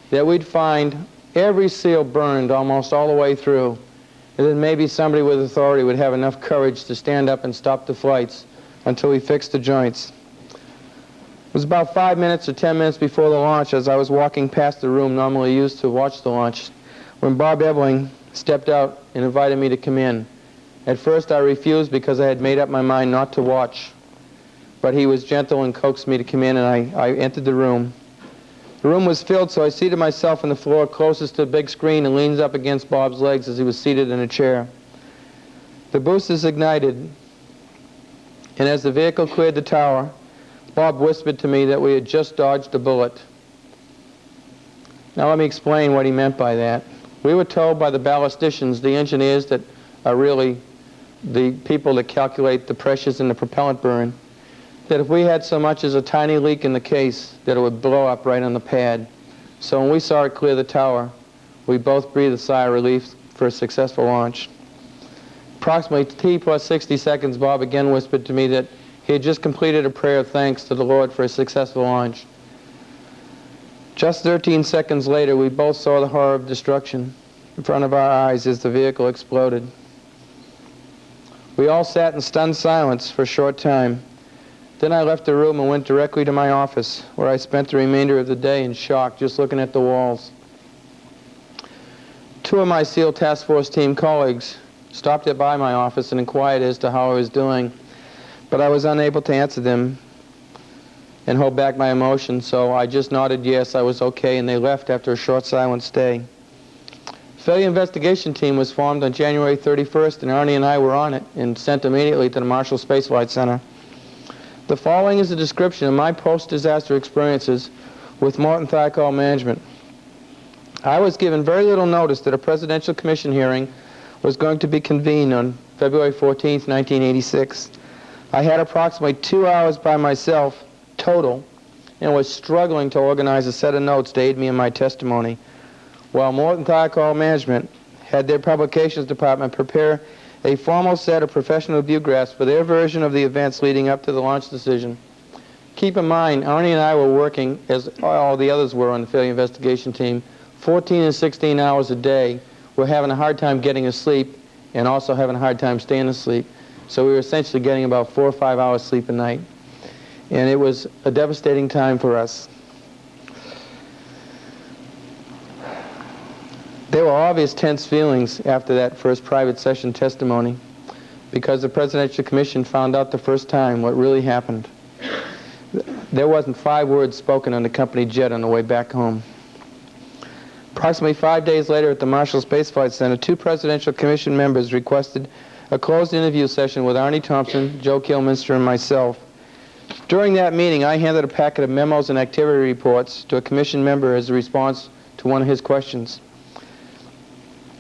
that we'd find every seal burned almost all the way through, and then maybe somebody with authority would have enough courage to stand up and stop the flights until we fixed the joints. It was about 5 minutes or 10 minutes before the launch, as I was walking past the room normally used to watch the launch, when Bob Ebling stepped out and invited me to come in. At first I refused because I had made up my mind not to watch, but he was gentle and coaxed me to come in, and I entered the room. The room was filled, so I seated myself on the floor closest to the big screen and leaned up against Bob's legs as he was seated in a chair. The boosters ignited, and as the vehicle cleared the tower, Bob whispered to me that we had just dodged a bullet. Now let me explain what he meant by that. We were told by the ballisticians, the engineers that are really the people that calculate the pressures in the propellant burn, that if we had so much as a tiny leak in the case, that it would blow up right on the pad. So when we saw it clear the tower, we both breathed a sigh of relief for a successful launch. Approximately T plus 60 seconds, Bob again whispered to me that he had just completed a prayer of thanks to the Lord for a successful launch. Just 13 seconds later, we both saw the horror of destruction in front of our eyes as the vehicle exploded. We all sat in stunned silence for a short time. Then I left the room and went directly to my office, where I spent the remainder of the day in shock, just looking at the walls. Two of my SEAL Task Force team colleagues stopped by my office and inquired as to how I was doing, but I was unable to answer them and hold back my emotions, so I just nodded yes, I was okay, and they left after a short silent stay. A failure investigation team was formed on January 31st, and Arnie and I were on it and sent immediately to the Marshall Space Flight Center. The following is a description of my post-disaster experiences with Morton Thiokol management. I was given very little notice that a presidential commission hearing was going to be convened on February 14th, 1986. I had approximately 2 hours by myself, total, and was struggling to organize a set of notes to aid me in my testimony, while Morton Thiokol management had their publications department prepare a formal set of professional biographs for their version of the events leading up to the launch decision. Keep in mind, Arnie and I were working, as all the others were on the failure investigation team, 14 and 16 hours a day. We're having a hard time getting asleep and also having a hard time staying asleep. So we were essentially getting about 4 or 5 hours sleep a night. And it was a devastating time for us. There were obvious tense feelings after that first private session testimony because the Presidential Commission found out the first time what really happened. There wasn't 5 words spoken on the company jet on the way back home. Approximately 5 days later at the Marshall Space Flight Center, 2 Presidential Commission members requested a closed interview session with Arnie Thompson, Joe Kilminster, and myself. During that meeting, I handed a packet of memos and activity reports to a Commission member as a response to one of his questions.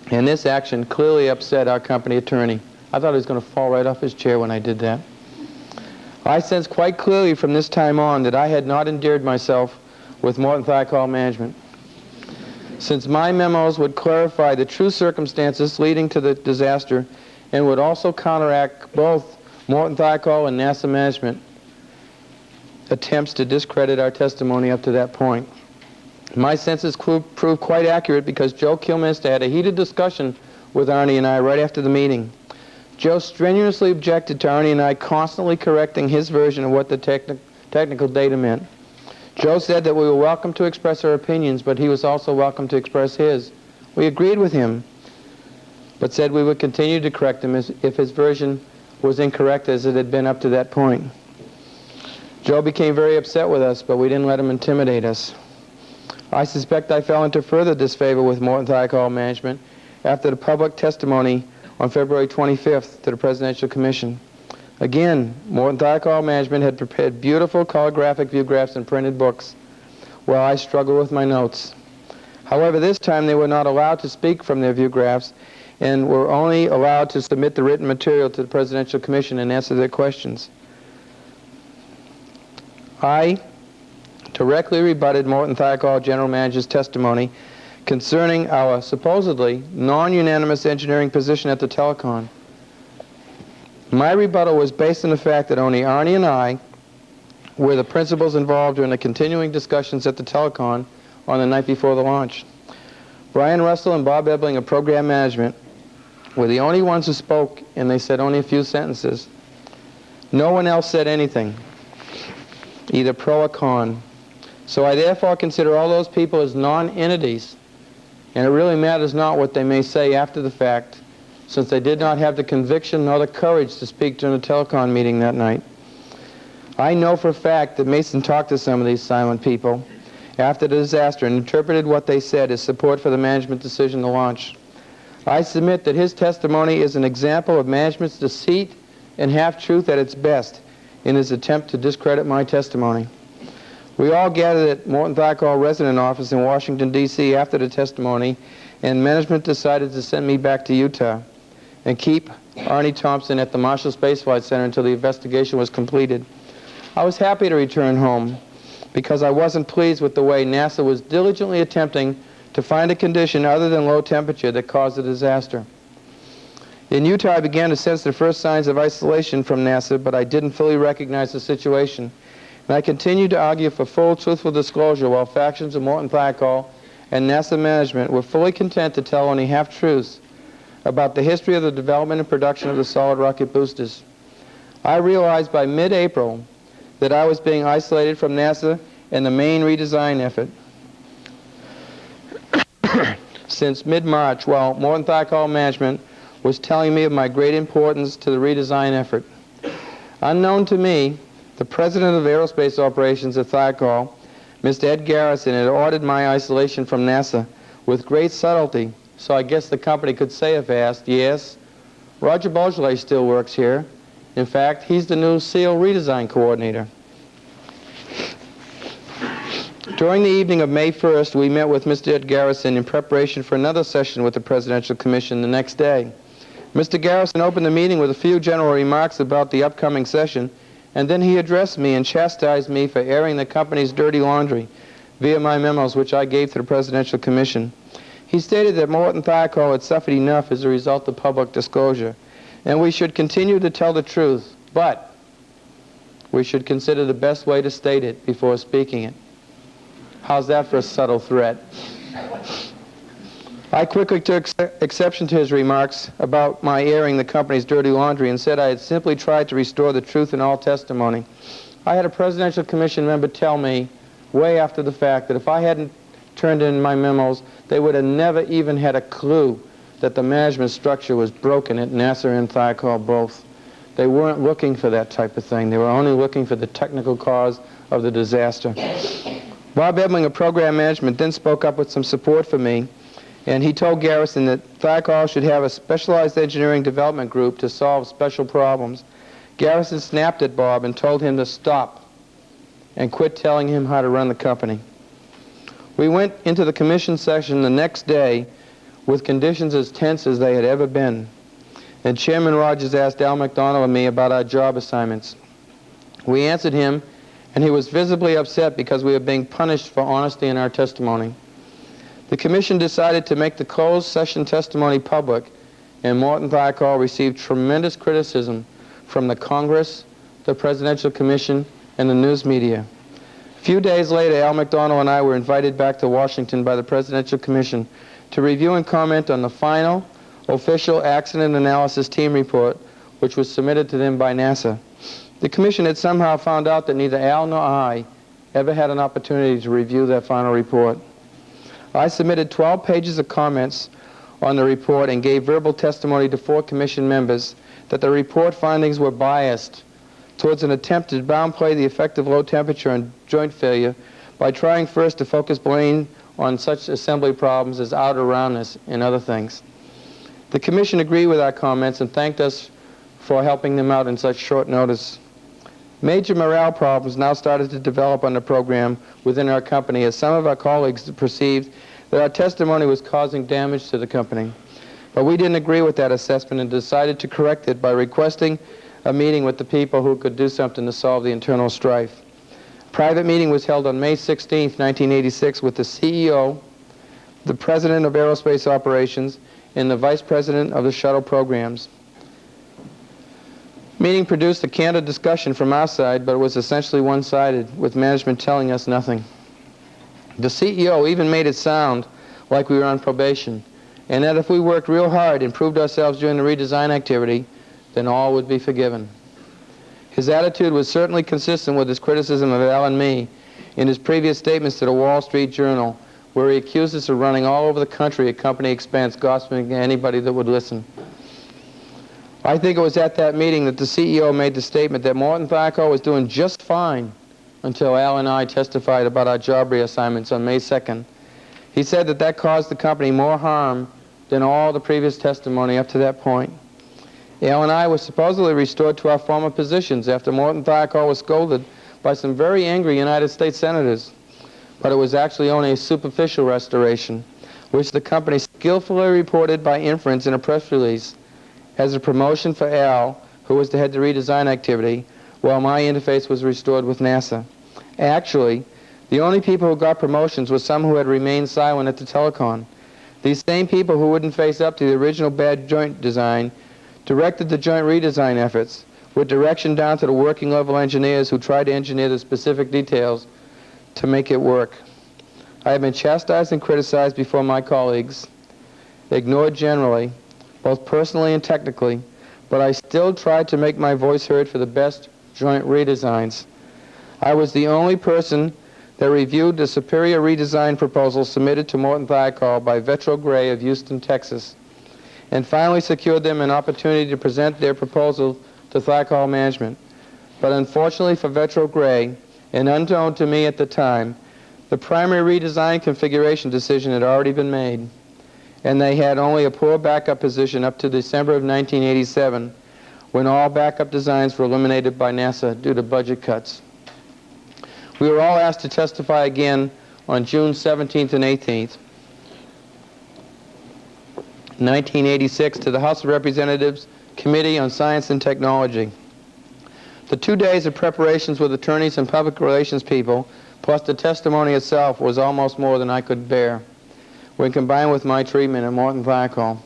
And this action clearly upset our company attorney. I thought he was going to fall right off his chair when I did that. I sensed quite clearly from this time on that I had not endeared myself with Morton Thiokol management. Since my memos would clarify the true circumstances leading to the disaster and would also counteract both Morton Thiokol and NASA management attempts to discredit our testimony up to that point. My senses proved quite accurate because Joe Kilminster had a heated discussion with Arnie and I right after the meeting. Joe strenuously objected to Arnie and I constantly correcting his version of what the technical data meant. Joe said that we were welcome to express our opinions, but he was also welcome to express his. We agreed with him, but said we would continue to correct him if his version was incorrect as it had been up to that point. Joe became very upset with us, but we didn't let him intimidate us. I suspect I fell into further disfavor with Morton Thiokol management after the public testimony on February 25th to the Presidential Commission. Again, Morton Thiokol management had prepared beautiful colorgraphic view-graphs and printed books, while I struggled with my notes. However, this time they were not allowed to speak from their view-graphs and were only allowed to submit the written material to the Presidential Commission and answer their questions. I directly rebutted Morton Thiokol General Manager's testimony concerning our supposedly non-unanimous engineering position at the telecon. My rebuttal was based on the fact that only Arnie and I were the principals involved during the continuing discussions at the telecon on the night before the launch. Brian Russell and Bob Ebling of Program Management were the only ones who spoke, and they said only a few sentences. No one else said anything, either pro or con. So I therefore consider all those people as non-entities, and it really matters not what they may say after the fact, since they did not have the conviction nor the courage to speak during the telecon meeting that night. I know for a fact that Mason talked to some of these silent people after the disaster and interpreted what they said as support for the management decision to launch. I submit that his testimony is an example of management's deceit and half-truth at its best in his attempt to discredit my testimony. We all gathered at Morton Thiokol resident office in Washington, D.C. after the testimony, and management decided to send me back to Utah and keep Arnie Thompson at the Marshall Space Flight Center until the investigation was completed. I was happy to return home because I wasn't pleased with the way NASA was diligently attempting to find a condition other than low temperature that caused the disaster. In Utah, I began to sense the first signs of isolation from NASA, but I didn't fully recognize the situation. And I continued to argue for full, truthful disclosure while factions of Morton Thiokol and NASA management were fully content to tell only half-truths about the history of the development and production of the solid rocket boosters. I realized by mid-April that I was being isolated from NASA and the main redesign effort. Since mid-March, while Morton Thiokol management was telling me of my great importance to the redesign effort. Unknown to me, the president of aerospace operations at Thiokol, Mr. Ed Garrison, had ordered my isolation from NASA with great subtlety, so I guess the company could say if asked, yes, Roger Beaujolais still works here. In fact, he's the new SEAL redesign coordinator. During the evening of May 1st, we met with Mr. Ed Garrison in preparation for another session with the Presidential Commission the next day. Mr. Garrison opened the meeting with a few general remarks about the upcoming session, and then he addressed me and chastised me for airing the company's dirty laundry via my memos, which I gave to the Presidential Commission. He stated that Morton Thiokol had suffered enough as a result of public disclosure, and we should continue to tell the truth, but we should consider the best way to state it before speaking it. How's that for a subtle threat? I quickly took exception to his remarks about my airing the company's dirty laundry and said I had simply tried to restore the truth in all testimony. I had a Presidential Commission member tell me, way after the fact, that if I hadn't turned in my memos, they would have never even had a clue that the management structure was broken at NASA and Thiokol both. They weren't looking for that type of thing. They were only looking for the technical cause of the disaster. Bob Ebling of Program Management then spoke up with some support for me, and he told Garrison that Thiokol should have a specialized engineering development group to solve special problems. Garrison snapped at Bob and told him to stop and quit telling him how to run the company. We went into the commission session the next day with conditions as tense as they had ever been. And Chairman Rogers asked Al McDonald and me about our job assignments. We answered him, and he was visibly upset because we were being punished for honesty in our testimony. The commission decided to make the closed session testimony public, and Morton Thiokol received tremendous criticism from the Congress, the Presidential Commission, and the news media. A few days later, Al McDonald and I were invited back to Washington by the Presidential Commission to review and comment on the final official accident analysis team report, which was submitted to them by NASA. The Commission had somehow found out that neither Al nor I ever had an opportunity to review that final report. I submitted 12 pages of comments on the report and gave verbal testimony to 4 Commission members that the report findings were biased towards an attempt to downplay the effect of low temperature and joint failure by trying first to focus blame on such assembly problems as outer roundness and other things. The Commission agreed with our comments and thanked us for helping them out in such short notice. Major morale problems now started to develop on the program within our company as some of our colleagues perceived that our testimony was causing damage to the company. But we didn't agree with that assessment and decided to correct it by requesting a meeting with the people who could do something to solve the internal strife. A private meeting was held on May 16, 1986 with the CEO, the President of Aerospace Operations, and the Vice President of the Shuttle programs. The meeting produced a candid discussion from our side, but it was essentially one-sided, with management telling us nothing. The CEO even made it sound like we were on probation, and that if we worked real hard and proved ourselves during the redesign activity, then all would be forgiven. His attitude was certainly consistent with his criticism of Al and me in his previous statements to the Wall Street Journal, where he accused us of running all over the country at company expense, gossiping to anybody that would listen. I think it was at that meeting that the CEO made the statement that Morton Thiokol was doing just fine until Al and I testified about our job reassignments on May 2nd. He said that that caused the company more harm than all the previous testimony up to that point. Al and I were supposedly restored to our former positions after Morton Thiokol was scolded by some very angry United States senators. But it was actually only a superficial restoration, which the company skillfully reported by inference in a press release as a promotion for Al, who was to head the redesign activity, while my interface was restored with NASA. Actually, the only people who got promotions were some who had remained silent at the telecon. These same people who wouldn't face up to the original bad joint design directed the joint redesign efforts, with direction down to the working level engineers who tried to engineer the specific details to make it work. I have been chastised and criticized before my colleagues, ignored generally, both personally and technically, but I still tried to make my voice heard for the best joint redesigns. I was the only person that reviewed the superior redesign proposal submitted to Morton Thiokol by Vetro Gray of Houston, Texas, and finally secured them an opportunity to present their proposal to Thiokol management. But unfortunately for Vetro Gray, and unknown to me at the time, the primary redesign configuration decision had already been made, and they had only a poor backup position up to December of 1987, when all backup designs were eliminated by NASA due to budget cuts. We were all asked to testify again on June 17th and 18th, 1986, to the House of Representatives Committee on Science and Technology. The 2 days of preparations with attorneys and public relations people, plus the testimony itself, was almost more than I could bear when combined with my treatment at Morton Thiokol.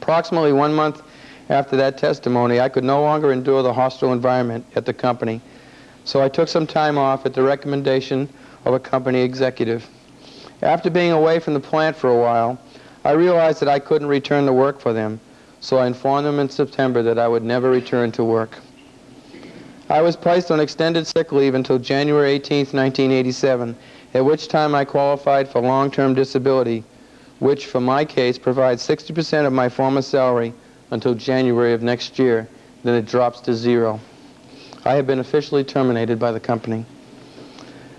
Approximately 1 month After that testimony, I could no longer endure the hostile environment at the company, so I took some time off at the recommendation of a company executive. After being away from the plant for a while, I realized that I couldn't return to work for them, so I informed them in September that I would never return to work. I was placed on extended sick leave until January 18, 1987, at which time I qualified for long-term disability, which, for my case, provides 60% of my former salary until January of next year. Then it drops to zero. I have been officially terminated by the company.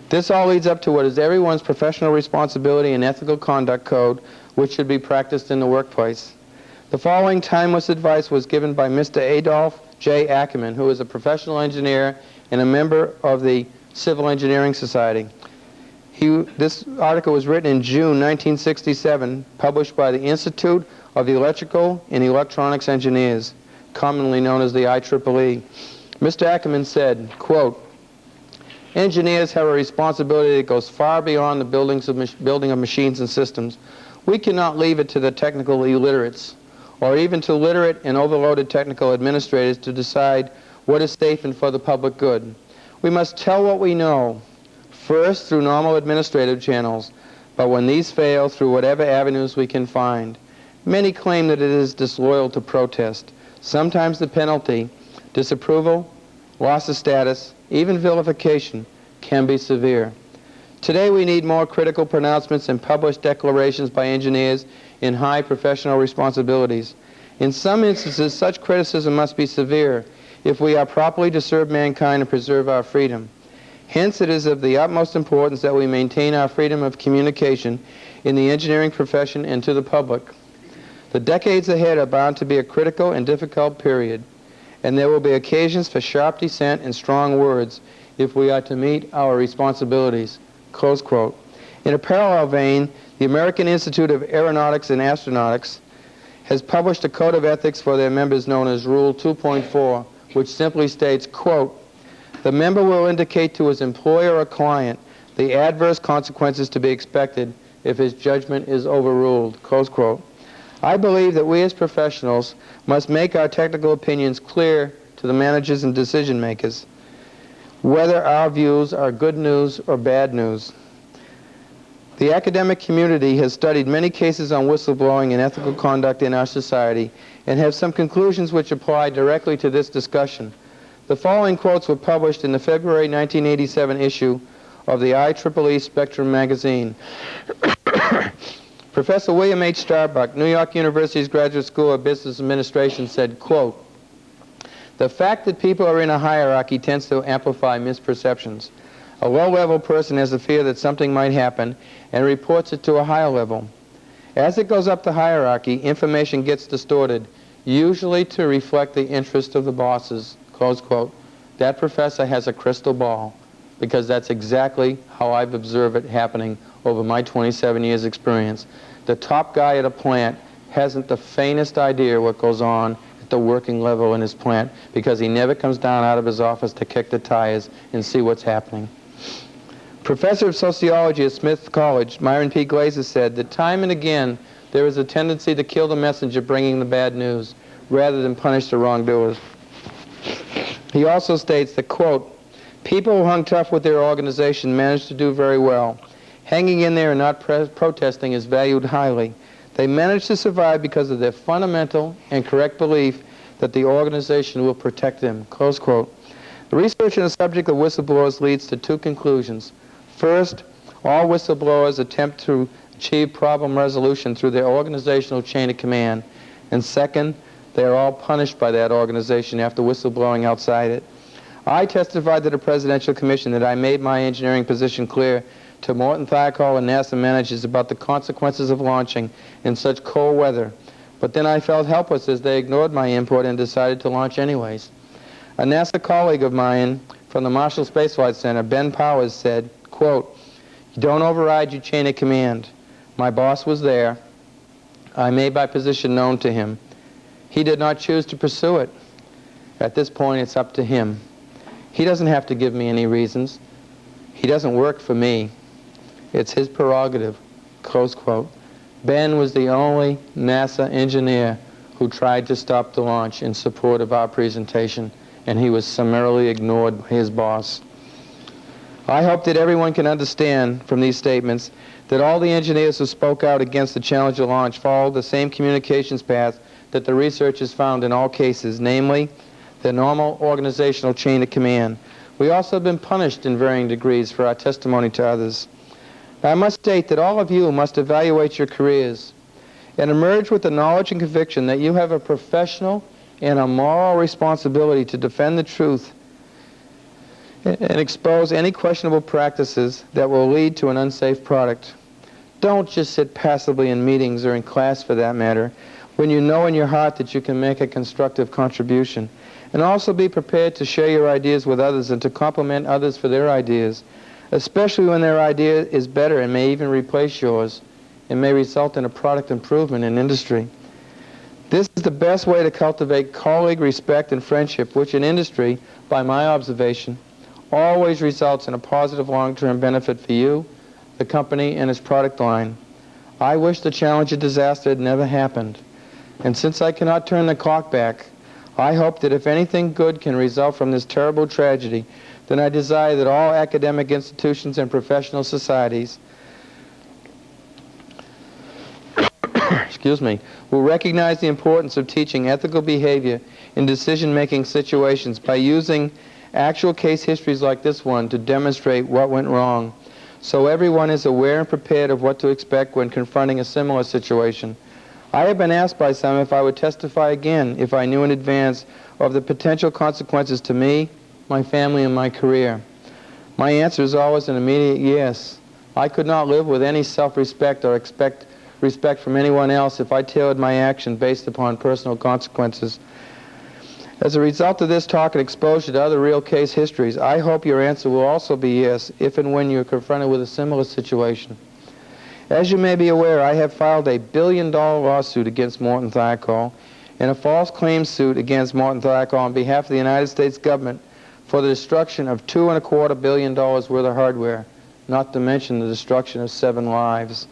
This all leads up to what is everyone's professional responsibility and ethical conduct code, which should be practiced in the workplace. The following timeless advice was given by Mr. Adolph J. Ackerman, who is a professional engineer and a member of the Civil Engineering Society. This article was written in June 1967, published by the Institute of Electrical and Electronics Engineers, commonly known as the IEEE. Mr. Ackerman said, quote, "Engineers have a responsibility that goes far beyond the building of machines and systems. We cannot leave it to the technical illiterates, or even to literate and overloaded technical administrators to decide what is safe and for the public good. We must tell what we know, first through normal administrative channels, but when these fail, through whatever avenues we can find. Many claim that it is disloyal to protest. Sometimes the penalty, disapproval, loss of status, even vilification, can be severe. Today we need more critical pronouncements and published declarations by engineers in high professional responsibilities. In some instances, such criticism must be severe if we are properly to serve mankind and preserve our freedom. Hence, it is of the utmost importance that we maintain our freedom of communication in the engineering profession and to the public. The decades ahead are bound to be a critical and difficult period, and there will be occasions for sharp dissent and strong words if we are to meet our responsibilities." Close quote. In a parallel vein, the American Institute of Aeronautics and Astronautics has published a code of ethics for their members known as Rule 2.4, which simply states, quote, "The member will indicate to his employer or client the adverse consequences to be expected if his judgment is overruled." Close quote. I believe that we as professionals must make our technical opinions clear to the managers and decision makers, whether our views are good news or bad news. The academic community has studied many cases on whistleblowing and ethical conduct in our society and have some conclusions which apply directly to this discussion. The following quotes were published in the February 1987 issue of the IEEE Spectrum magazine. Professor William H. Starbuck, New York University's Graduate School of Business Administration, said, quote, "The fact that people are in a hierarchy tends to amplify misperceptions. A low-level person has a fear that something might happen and reports it to a higher level. As it goes up the hierarchy, information gets distorted, usually to reflect the interest of the bosses." Close quote. That professor has a crystal ball, because that's exactly how I've observed it happening over my 27 years' experience. The top guy at a plant hasn't the faintest idea what goes on at the working level in his plant, because he never comes down out of his office to kick the tires and see what's happening. Professor of sociology at Smith College, Myron P. Glazer, said that time and again there is a tendency to kill the messenger bringing the bad news rather than punish the wrongdoers. He also states that, quote, "People who hung tough with their organization managed to do very well. Hanging in there and not protesting is valued highly. They managed to survive because of their fundamental and correct belief that the organization will protect them." Close quote. The research on the subject of whistleblowers leads to two conclusions. First, all whistleblowers attempt to achieve problem resolution through their organizational chain of command. And second, they are all punished by that organization after whistleblowing outside it. I testified to the Presidential Commission that I made my engineering position clear to Morton, Thiokol, and NASA managers about the consequences of launching in such cold weather, but then I felt helpless as they ignored my input and decided to launch anyways. A NASA colleague of mine from the Marshall Space Flight Center, Ben Powers, said, quote, "You don't override your chain of command. My boss was there. I made my position known to him. He did not choose to pursue it. At this point, it's up to him. He doesn't have to give me any reasons. He doesn't work for me. It's his prerogative." Close quote. Ben was the only NASA engineer who tried to stop the launch in support of our presentation, and he was summarily ignored by his boss. I hope that everyone can understand from these statements that all the engineers who spoke out against the Challenger launch followed the same communications path that the researchers found in all cases, namely the normal organizational chain of command. We also have been punished in varying degrees for our testimony to others. I must state that all of you must evaluate your careers and emerge with the knowledge and conviction that you have a professional and a moral responsibility to defend the truth and expose any questionable practices that will lead to an unsafe product. Don't just sit passively in meetings or in class, for that matter, when you know in your heart that you can make a constructive contribution. And also be prepared to share your ideas with others and to compliment others for their ideas, especially when their idea is better and may even replace yours and may result in a product improvement in industry. This is the best way to cultivate colleague respect and friendship, which in industry, by my observation, always results in a positive long-term benefit for you, the company, and its product line. I wish the Challenger disaster had never happened. And since I cannot turn the clock back, I hope that if anything good can result from this terrible tragedy, then I desire that all academic institutions and professional societies will recognize the importance of teaching ethical behavior in decision-making situations by using actual case histories like this one to demonstrate what went wrong, so everyone is aware and prepared of what to expect when confronting a similar situation. I have been asked by some if I would testify again if I knew in advance of the potential consequences to me, my family, and my career. My answer is always an immediate yes. I could not live with any self-respect or expect respect from anyone else if I tailored my action based upon personal consequences. As a result of this talk and exposure to other real case histories, I hope your answer will also be yes if and when you are confronted with a similar situation. As you may be aware, I have filed a billion-dollar lawsuit against Morton Thiokol and a false claims suit against Morton Thiokol on behalf of the United States government for the destruction of $2.25 billion worth of hardware, not to mention the destruction of 7 lives.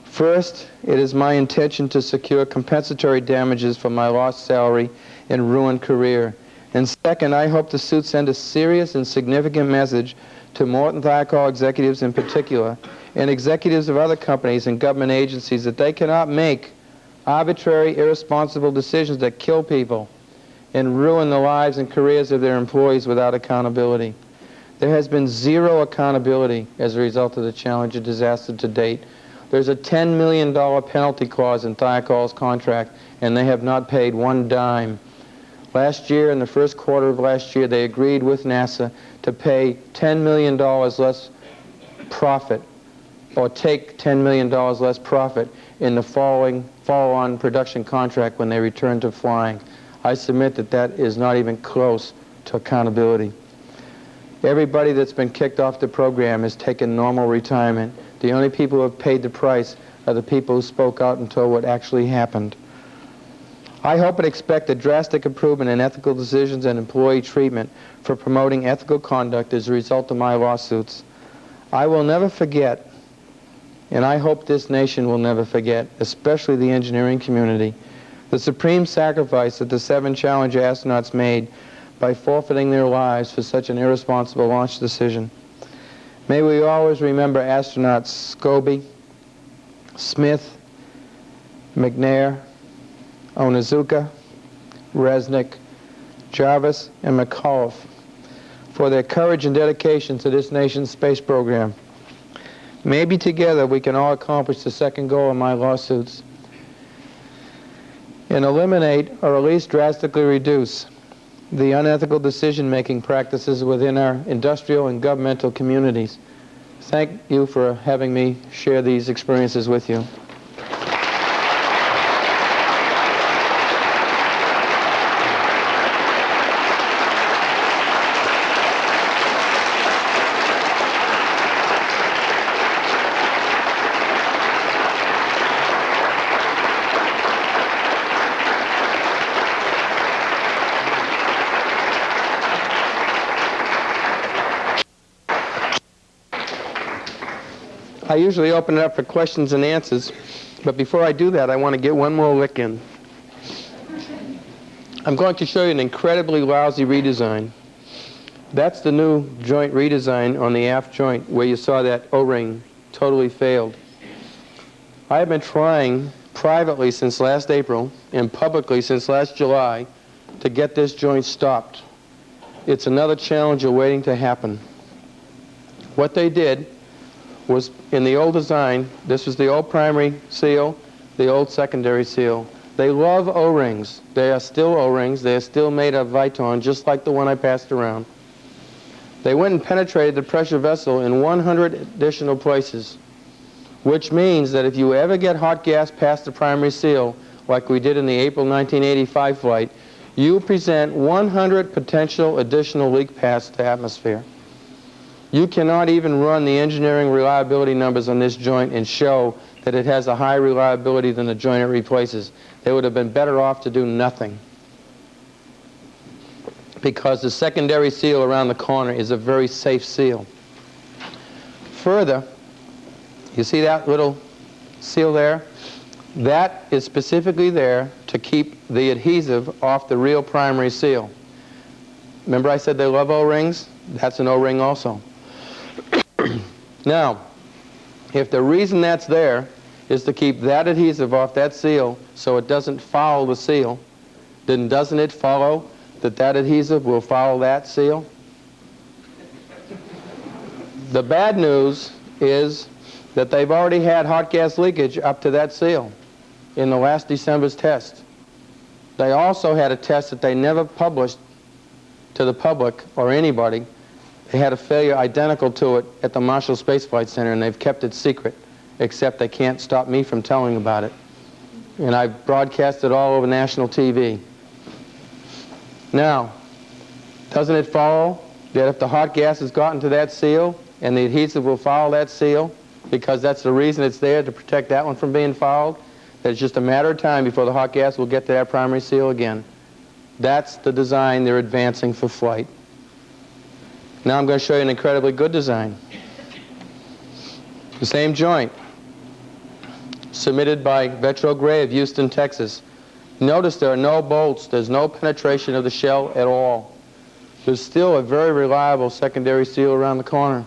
First, it is my intention to secure compensatory damages for my lost salary and ruined career. And second, I hope the suit send a serious and significant message to Morton Thiokol executives in particular, and executives of other companies and government agencies, that they cannot make arbitrary, irresponsible decisions that kill people and ruin the lives and careers of their employees without accountability. There has been zero accountability as a result of the Challenger disaster to date. There's a $10 million penalty clause in Thiokol's contract, and they have not paid one dime. Last year, in the first quarter of last year, they agreed with NASA to pay $10 million less profit, or take $10 million less profit in the follow-on production contract when they return to flying. I submit that that is not even close to accountability. Everybody that's been kicked off the program has taken normal retirement. The only people who have paid the price are the people who spoke out and told what actually happened. I hope and expect a drastic improvement in ethical decisions and employee treatment for promoting ethical conduct as a result of my lawsuits. I will never forget, and I hope this nation will never forget, especially the engineering community, the supreme sacrifice that the 7 Challenger astronauts made by forfeiting their lives for such an irresponsible launch decision. May we always remember astronauts Scobie, Smith, McNair, Onizuka, Resnick, Jarvis, and McAuliffe for their courage and dedication to this nation's space program. Maybe together we can all accomplish the second goal of my lawsuits and eliminate, or at least drastically reduce, the unethical decision-making practices within our industrial and governmental communities. Thank you for having me share these experiences with you. I usually open it up for questions and answers, but before I do that, I want to get one more lick in. I'm going to show you an incredibly lousy redesign. That's the new joint redesign on the aft joint where you saw that O-ring totally failed. I have been trying privately since last April and publicly since last July to get this joint stopped. It's another challenge waiting to happen. What they did was, in the old design, this was the old primary seal, the old secondary seal. They love O-rings. They are still O-rings. They are still made of Viton, just like the one I passed around. They went and penetrated the pressure vessel in 100 additional places, which means that if you ever get hot gas past the primary seal, like we did in the April 1985 flight, you present 100 potential additional leak paths to atmosphere. You cannot even run the engineering reliability numbers on this joint and show that it has a higher reliability than the joint it replaces. They would have been better off to do nothing, because the secondary seal around the corner is a very safe seal. Further, you see that little seal there? That is specifically there to keep the adhesive off the real primary seal. Remember I said they love O-rings? That's an O-ring also. Now, if the reason that's there is to keep that adhesive off that seal so it doesn't foul the seal, then doesn't it follow that that adhesive will follow that seal? The bad news is that they've already had hot gas leakage up to that seal in the last December's test. They also had a test that they never published to the public or anybody. They had a failure identical to it at the Marshall Space Flight Center, and they've kept it secret, except they can't stop me from telling about it. And I've broadcast it all over national TV. Now, doesn't it follow that if the hot gas has gotten to that seal and the adhesive will follow that seal, because that's the reason it's there, to protect that one from being fouled, that it's just a matter of time before the hot gas will get to that primary seal again? That's the design they're advancing for flight. Now I'm going to show you an incredibly good design. The same joint, submitted by Vetro Gray of Houston, Texas. Notice there are no bolts. There's no penetration of the shell at all. There's still a very reliable secondary seal around the corner.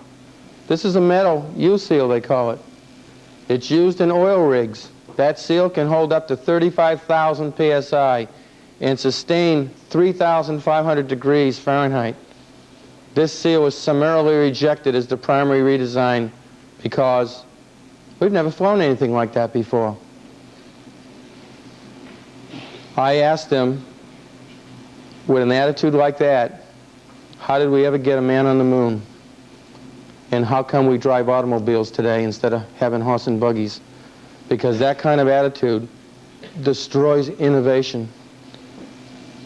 This is a metal U-seal, they call it. It's used in oil rigs. That seal can hold up to 35,000 psi and sustain 3,500 degrees Fahrenheit. This seal was summarily rejected as the primary redesign because we've never flown anything like that before. I asked them, with an attitude like that, how did we ever get a man on the moon? And how come we drive automobiles today instead of having horse and buggies? Because that kind of attitude destroys innovation.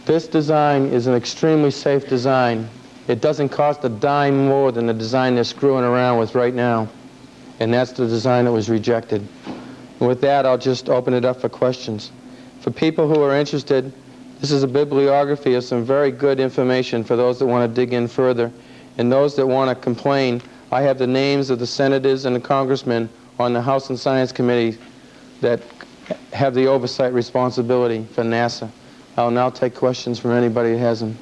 This design is an extremely safe design. It doesn't cost a dime more than the design they're screwing around with right now. And that's the design that was rejected. And with that, I'll just open it up for questions. For people who are interested, this is a bibliography of some very good information for those that want to dig in further. And those that want to complain, I have the names of the senators and the congressmen on the House and Science Committee that have the oversight responsibility for NASA. I'll now take questions from anybody that has them.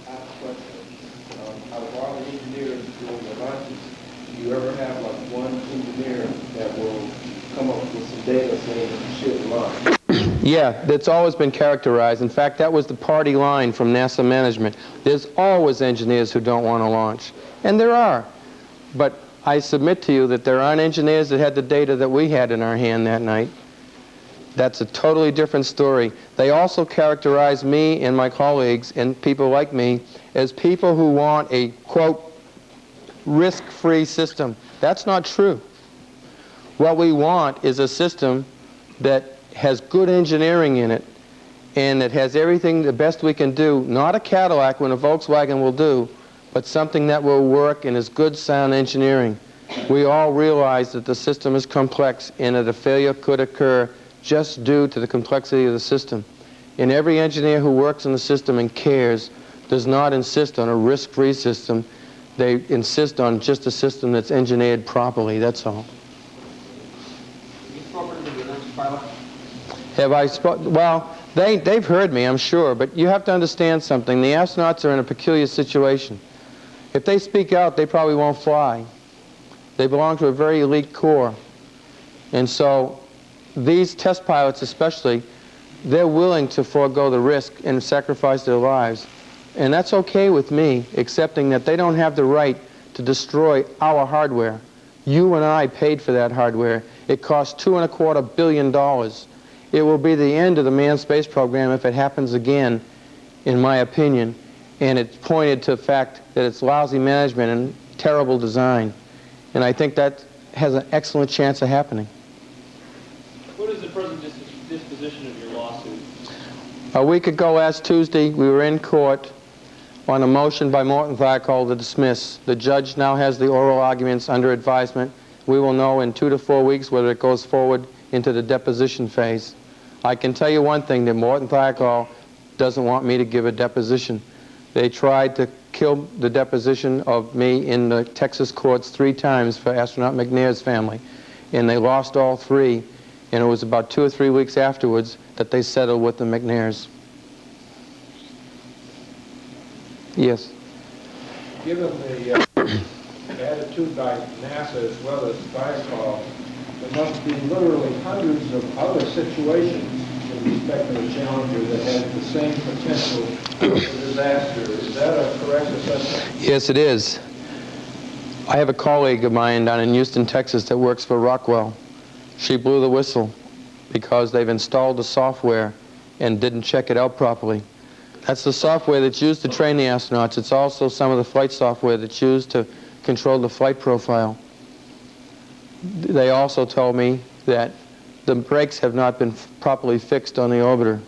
I have a question. Out of all the engineers doing the launches, do you ever have like one engineer that will come up with some data saying you should launch? Yeah, that's always been characterized. In fact, that was the party line from NASA management. There's always engineers who don't want to launch. And there are. But I submit to you that there aren't engineers that had the data that we had in our hand that night. That's a totally different story. They also characterize me and my colleagues and people like me as people who want a, quote, risk-free system. That's not true. What we want is a system that has good engineering in it and that has everything the best we can do, not a Cadillac when a Volkswagen will do, but something that will work and is good sound engineering. We all realize that the system is complex and that a failure could occur just due to the complexity of the system. And every engineer who works in the system and cares does not insist on a risk-free system. They insist on just a system that's engineered properly, that's all. You spoken to the next pilot? Have I spoken? Well, They've heard me, I'm sure, but you have to understand something. The astronauts are in a peculiar situation. If they speak out, they probably won't fly. They belong to a very elite corps. And so these test pilots especially, they're willing to forego the risk and sacrifice their lives. And that's okay with me, accepting that they don't have the right to destroy our hardware. You and I paid for that hardware. It cost $2.25 billion. It will be the end of the manned space program if it happens again, in my opinion. And it's pointed to the fact that it's lousy management and terrible design. And I think that has an excellent chance of happening. What is the present disposition of your lawsuit? A week ago last Tuesday, we were in court on a motion by Morton Thiokol to dismiss. The judge now has the oral arguments under advisement. We will know in 2 to 4 weeks whether it goes forward into the deposition phase. I can tell you one thing, that Morton Thiokol doesn't want me to give a deposition. They tried to kill the deposition of me in the Texas courts 3 times for astronaut McNair's family, and they lost all 3, and it was about 2 or 3 weeks afterwards that they settled with the McNairs. Yes. Given the attitude by NASA as well as Thiokol, there must be literally hundreds of other situations in respect to the Challenger that have the same potential for disaster. Is that a correct assessment? Yes, it is. I have a colleague of mine down in Houston, Texas that works for Rockwell. She blew the whistle because they've installed the software and didn't check it out properly. That's the software that's used to train the astronauts. It's also some of the flight software that's used to control the flight profile. They also told me that the brakes have not been properly fixed on the orbiter.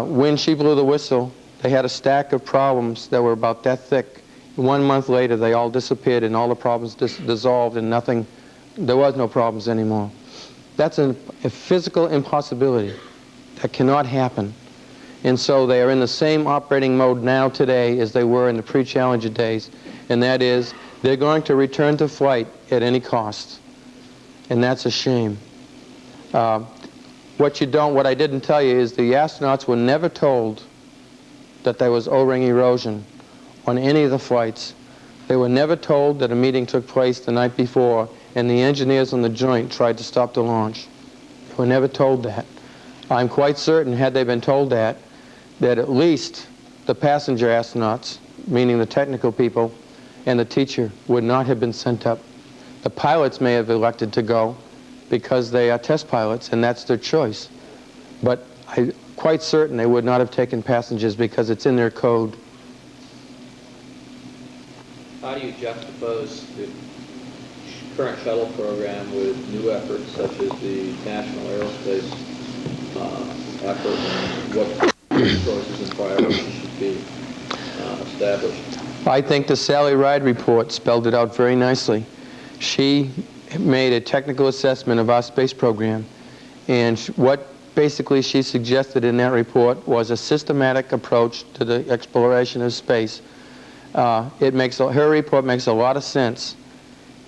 When she blew the whistle, they had a stack of problems that were about that thick. 1 month later, they all disappeared and all the problems dissolved and nothing, there was no problems anymore. That's a physical impossibility. That cannot happen. And so they are in the same operating mode now today as they were in the pre-Challenger days, and that is they're going to return to flight at any cost. And that's a shame. What I didn't tell you is the astronauts were never told that there was O-ring erosion on any of the flights. They were never told that a meeting took place the night before and the engineers on the joint tried to stop the launch. They were never told that. I'm quite certain, had they been told that at least the passenger astronauts, meaning the technical people, and the teacher would not have been sent up. The pilots may have elected to go because they are test pilots and that's their choice. But I'm quite certain they would not have taken passengers because it's in their code. How do you juxtapose the current shuttle program with new efforts such as the National Aerospace effort, and what resources and priorities should be established? I think the Sally Ride report spelled it out very nicely. She made a technical assessment of our space program, and what basically she suggested in that report was a systematic approach to the exploration of space. Her report makes a lot of sense.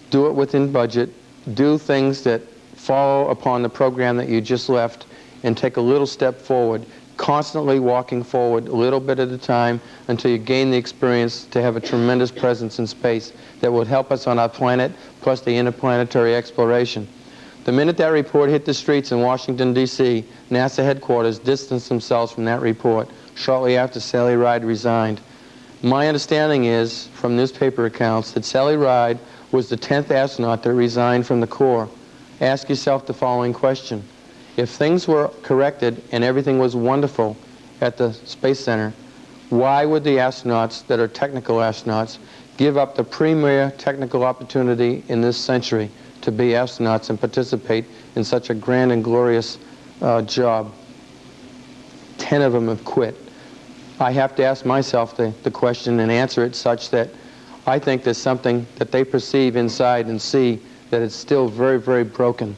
Do it within budget, do things that follow upon the program that you just left, and take a little step forward, constantly walking forward a little bit at a time until you gain the experience to have a tremendous presence in space that would help us on our planet, plus the interplanetary exploration. The minute that report hit the streets in Washington, D.C., NASA headquarters distanced themselves from that report shortly after Sally Ride resigned. My understanding is, from newspaper accounts, that Sally Ride was the 10th astronaut that resigned from the Corps. Ask yourself the following question. If things were corrected and everything was wonderful at the Space Center, why would the astronauts that are technical astronauts give up the premier technical opportunity in this century to be astronauts and participate in such a grand and glorious job? 10 of them have quit. I have to ask myself the question and answer it such that I think there's something that they perceive inside and see that it's still very, very broken.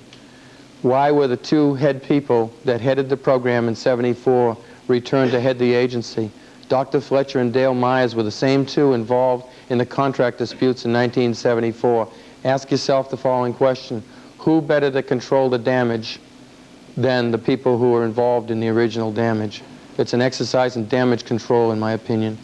Why were the 2 head people that headed the program in '74 returned to head the agency? Dr. Fletcher and Dale Myers were the same 2 involved in the contract disputes in 1974. Ask yourself the following question. Who better to control the damage than the people who were involved in the original damage. It's an exercise in damage control, in my opinion.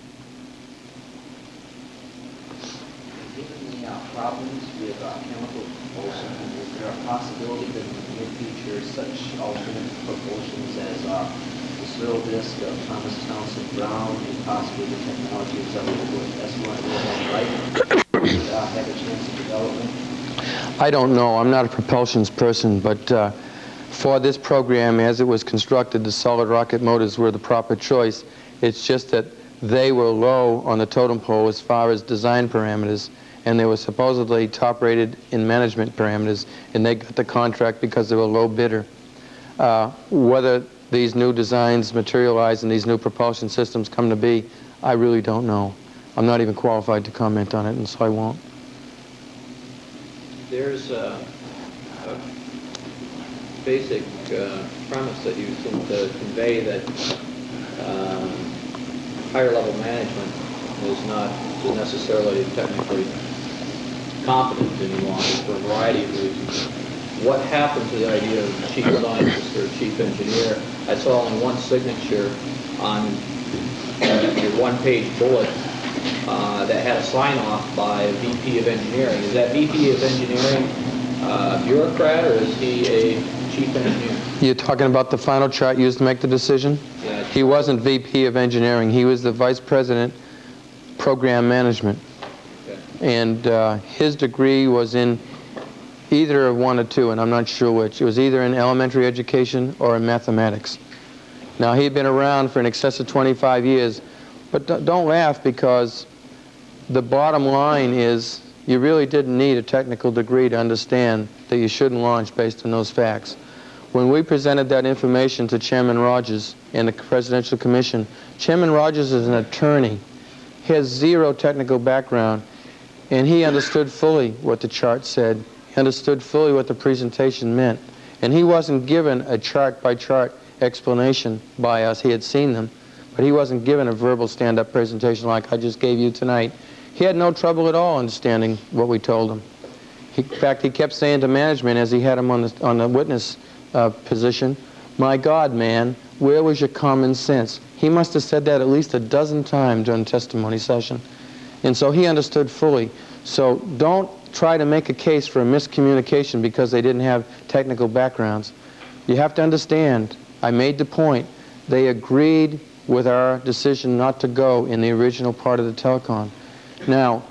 Given the problems with chemical propulsion, is there a possibility that in the near future such alternate propulsions as the swirl disc of Thomas Townsend Brown and possibly the technology of S1 have a chance of development? I don't know. I'm not a propulsions person, but for this program, as it was constructed, the solid rocket motors were the proper choice. It's just that they were low on the totem pole as far as design parameters, and they were supposedly top-rated in management parameters, and they got the contract because they were low bidder. Whether these new designs materialize and these new propulsion systems come to be, I really don't know. I'm not even qualified to comment on it, and so I won't. There's a basic premise that you seem to convey that higher level management is not necessarily technically competent any longer for a variety of reasons. What happened to the idea of chief scientist or chief engineer? I saw only one signature on your one-page bullet that had a sign-off by a VP of engineering. Is that VP of engineering a bureaucrat, or is he a chief engineer? You're talking about the final chart used to make the decision? Yeah. He wasn't VP of engineering. He was the vice president, program management. Okay. And his degree was in either of one or two, and I'm not sure which. It was either in elementary education or in mathematics. Now, he'd been around for in excess of 25 years, but don't laugh, because the bottom line is you really didn't need a technical degree to understand that you shouldn't launch based on those facts. When we presented that information to Chairman Rogers and the Presidential Commission, Chairman Rogers is an attorney. He has zero technical background, and he understood fully what the chart said. He understood fully what the presentation meant. And he wasn't given a chart-by-chart explanation by us. He had seen them, but he wasn't given a verbal stand-up presentation like I just gave you tonight. He had no trouble at all understanding what we told him. In fact, he kept saying to management as he had him on the witness position, "My God, man, where was your common sense?" He must have said that at least a dozen times during the testimony session. And so he understood fully. So don't try to make a case for a miscommunication because they didn't have technical backgrounds. You have to understand, I made the point, they agreed with our decision not to go in the original part of the telecom. Now,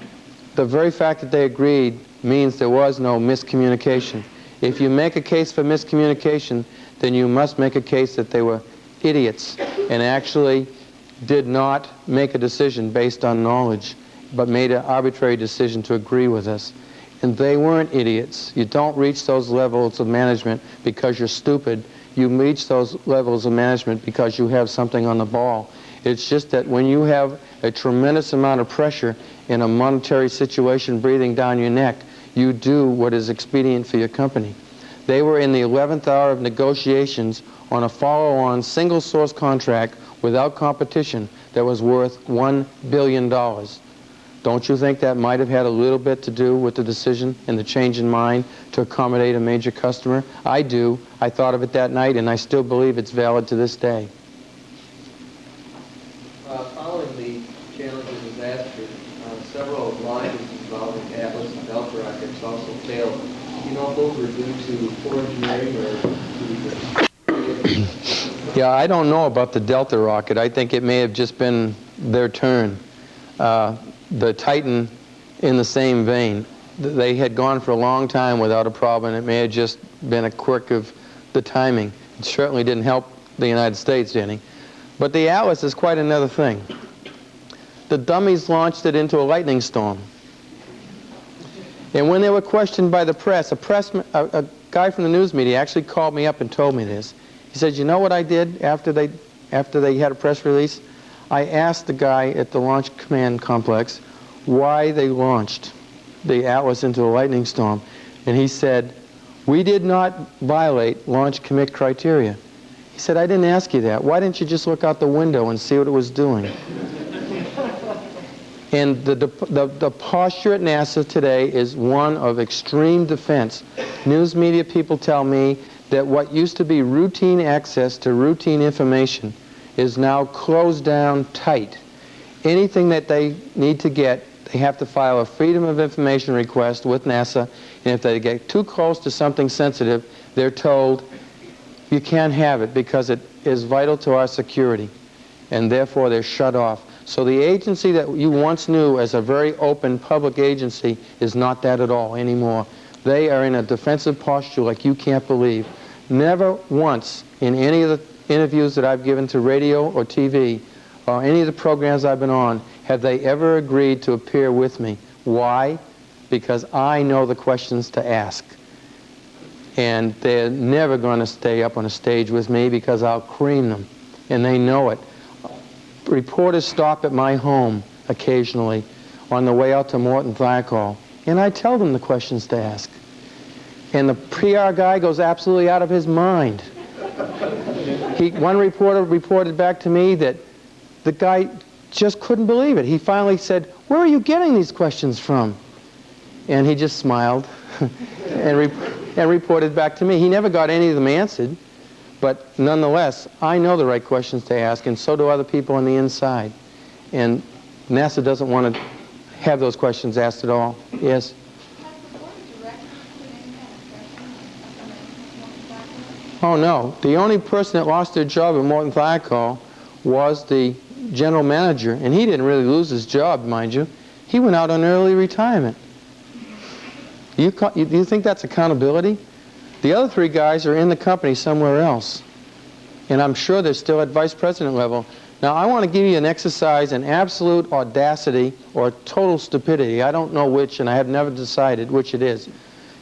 the very fact that they agreed means there was no miscommunication. If you make a case for miscommunication, then you must make a case that they were idiots and actually did not make a decision based on knowledge, but made an arbitrary decision to agree with us. And they weren't idiots. You don't reach those levels of management because you're stupid. You reach those levels of management because you have something on the ball. It's just that when you have a tremendous amount of pressure in a monetary situation breathing down your neck, you do what is expedient for your company. They were in the 11th hour of negotiations on a follow-on single-source contract without competition that was worth $1 billion. Don't you think that might have had a little bit to do with the decision and the change in mind to accommodate a major customer? I do. I thought of it that night, and I still believe it's valid to this day. Following the Challenger disaster, several launches involving Atlas and Delta rockets also failed. Do you know if those were due to poor engineering or to... Yeah, I don't know about the Delta rocket. I think it may have just been their turn. The Titan, in the same vein. They had gone for a long time without a problem. It may have just been a quirk of the timing. It certainly didn't help the United States any. But the Atlas is quite another thing. The dummies launched it into a lightning storm. And when they were questioned by the press, a guy from the news media actually called me up and told me this. He said, "You know what I did after they had a press release? I asked the guy at the Launch Command Complex why they launched the Atlas into a lightning storm. And he said, we did not violate launch commit criteria. He said, I didn't ask you that. Why didn't you just look out the window and see what it was doing? And the posture at NASA today is one of extreme defense. News media people tell me that what used to be routine access to routine information is now closed down tight. Anything that they need to get, they have to file a Freedom of Information request with NASA, and if they get too close to something sensitive, they're told, you can't have it because it is vital to our security, and therefore they're shut off. So the agency that you once knew as a very open public agency is not that at all anymore. They are in a defensive posture like you can't believe. Never once in any of the interviews that I've given to radio or TV or any of the programs I've been on have they ever agreed to appear with me. Why? Because I know the questions to ask. And they're never going to stay up on a stage with me because I'll cream them. And they know it. Reporters stop at my home occasionally on the way out to Morton, Thiokol, and I tell them the questions to ask. And the PR guy goes absolutely out of his mind. One reporter reported back to me that the guy just couldn't believe it. He finally said, "Where are you getting these questions from?" And he just smiled and reported back to me. He never got any of them answered, but nonetheless, I know the right questions to ask, and so do other people on the inside. And NASA doesn't want to have those questions asked at all. Yes? Oh, no. The only person that lost their job at Morton Thiokol was the general manager, and he didn't really lose his job, mind you. He went out on early retirement. You think that's accountability? The other three guys are in the company somewhere else, and I'm sure they're still at vice president level. Now, I want to give you an exercise in absolute audacity or total stupidity. I don't know which, and I have never decided which it is.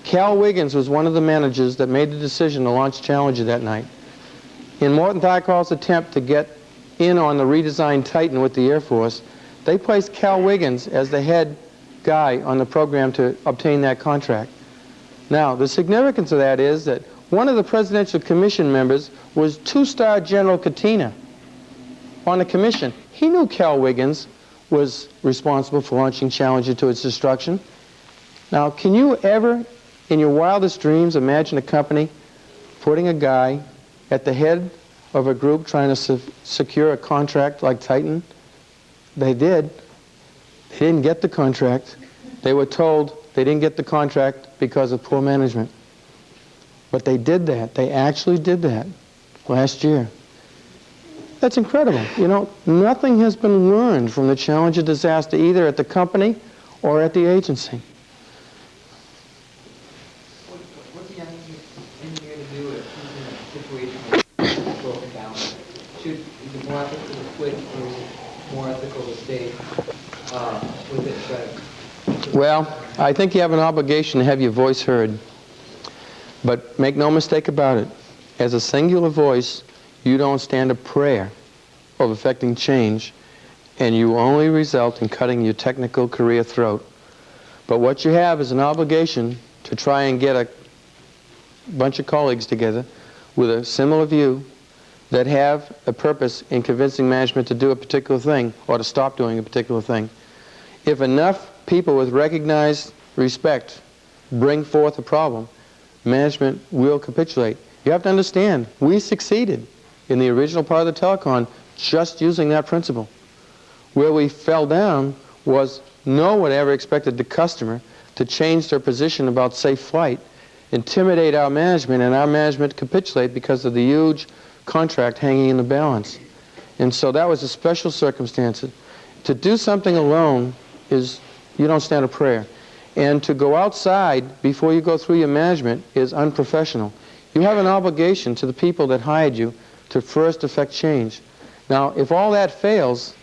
Cal Wiggins was one of the managers that made the decision to launch Challenger that night. In Morton Thiokol's attempt to get in on the redesigned Titan with the Air Force, they placed Cal Wiggins as the head guy on the program to obtain that contract. Now, the significance of that is that one of the Presidential Commission members was two-star General Katina on the commission. He knew Cal Wiggins was responsible for launching Challenger to its destruction. Now, can you ever, in your wildest dreams, imagine a company putting a guy at the head of a group trying to secure a contract like Titan? They did. They didn't get the contract. They were told they didn't get the contract because of poor management. But they did that. They actually did that last year. That's incredible. You know, nothing has been learned from the Challenger disaster, either at the company or at the agency. What's the engineer to do if he's in a situation where he's broken down? Is it more ethical to quit, or is it more ethical to stay with it? Well, I think you have an obligation to have your voice heard. But make no mistake about it. As a singular voice, you don't stand a prayer of effecting change, and you only result in cutting your technical career throat. But what you have is an obligation to try and get a bunch of colleagues together with a similar view that have a purpose in convincing management to do a particular thing or to stop doing a particular thing. If enough people with recognized respect bring forth a problem, management will capitulate. You have to understand, we succeeded in the original part of the telecon just using that principle. Where we fell down was no one ever expected the customer to change their position about safe flight, intimidate our management, and our management capitulate because of the huge contract hanging in the balance. And so that was a special circumstance. To do something alone is, you don't stand a prayer. And to go outside before you go through your management is unprofessional. You have an obligation to the people that hired you to first effect change. Now, if all that fails,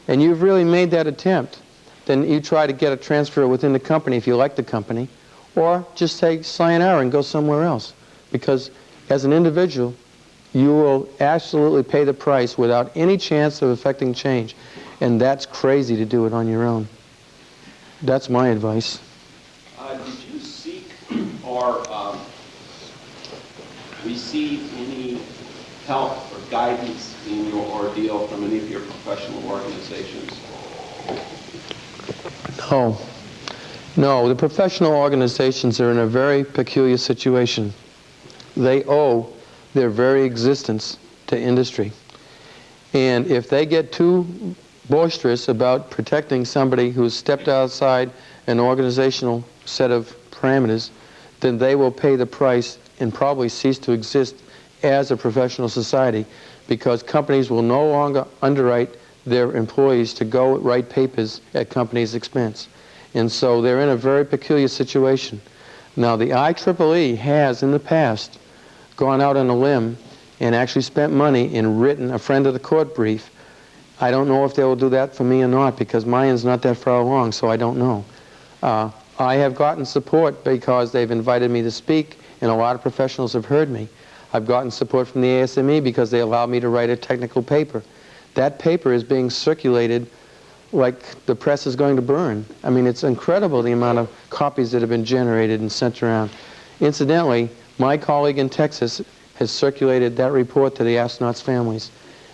and you've really made that attempt, then you try to get a transfer within the company if you like the company, or just say sayonara and go somewhere else. Because as an individual, you will absolutely pay the price without any chance of effecting change. And that's crazy to do it on your own. That's my advice. Did you seek or receive any help or guidance in your ordeal from any of your professional organizations? No. No, the professional organizations are in a very peculiar situation. They owe their very existence to industry. And if they get too boisterous about protecting somebody who's stepped outside an organizational set of parameters, then they will pay the price and probably cease to exist as a professional society, because companies will no longer underwrite their employees to go write papers at companies' expense. And so they're in a very peculiar situation. Now, the IEEE has in the past gone out on a limb and actually spent money and written a friend of the court brief. I don't know if they will do that for me or not, because mine's not that far along, so I don't know. I have gotten support because they've invited me to speak, and a lot of professionals have heard me. I've gotten support from the ASME because they allowed me to write a technical paper. That paper is being circulated like the press is going to burn. I mean, it's incredible the amount of copies that have been generated and sent around. Incidentally, my colleague in Texas has circulated that report to the astronauts' families,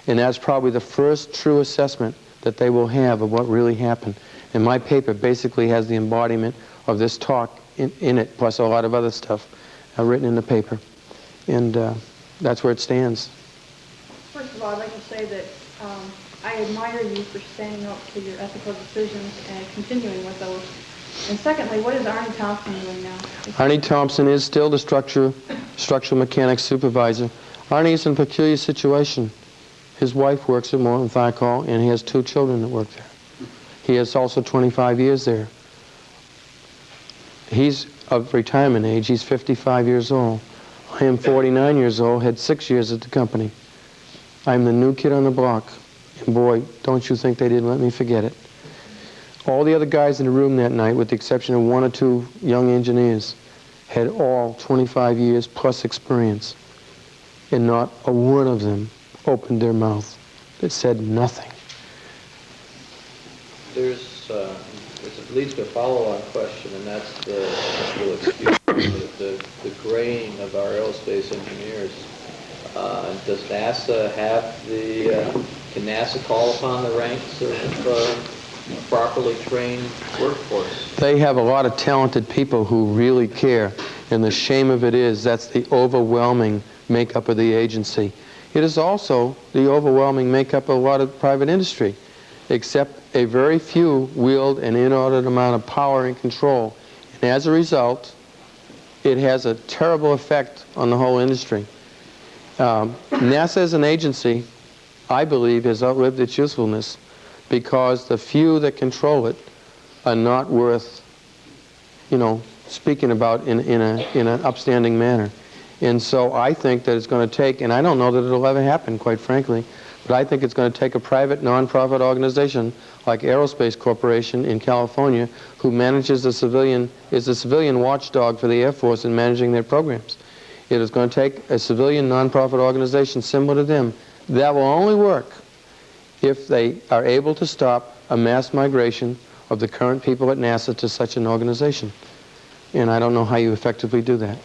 and that's probably the first true assessment that they will have of what really happened. And my paper basically has the embodiment of this talk in it, plus a lot of other stuff written in the paper. And that's where it stands. First of all, I'd like to say that I admire you for standing up to your ethical decisions and continuing with those. And secondly, what is Arnie Thompson doing now? Arnie Thompson is still the structural mechanics supervisor. Arnie is in a peculiar situation. His wife works at Morton, Thiokol, and he has 2 children that work there. He has also 25 years there. He's of retirement age. He's 55 years old. I am 49 years old, had 6 years at the company. I'm the new kid on the block. And boy, don't you think they didn't let me forget it. All the other guys in the room that night, with the exception of 1 or 2 young engineers, had all 25 years plus experience. And not a one of them opened their mouth. It said nothing. There's at least a follow-on question, and that's the excuse, the graying of our aerospace engineers. Does NASA have can NASA call upon the ranks of a properly trained workforce? They have a lot of talented people who really care, and the shame of it is that's the overwhelming makeup of the agency. It is also the overwhelming makeup of a lot of private industry, except a very few wield an inordinate amount of power and control. And as a result, it has a terrible effect on the whole industry. NASA as an agency, I believe, has outlived its usefulness because the few that control it are not worth, speaking about in an upstanding manner. And so I think that it's going to take, and I don't know that it'll ever happen, quite frankly, but I think it's going to take a private non-profit organization like Aerospace Corporation in California, who manages is a civilian watchdog for the Air Force in managing their programs. It is going to take a civilian non-profit organization similar to them. That will only work if they are able to stop a mass migration of the current people at NASA to such an organization. And I don't know how you effectively do that.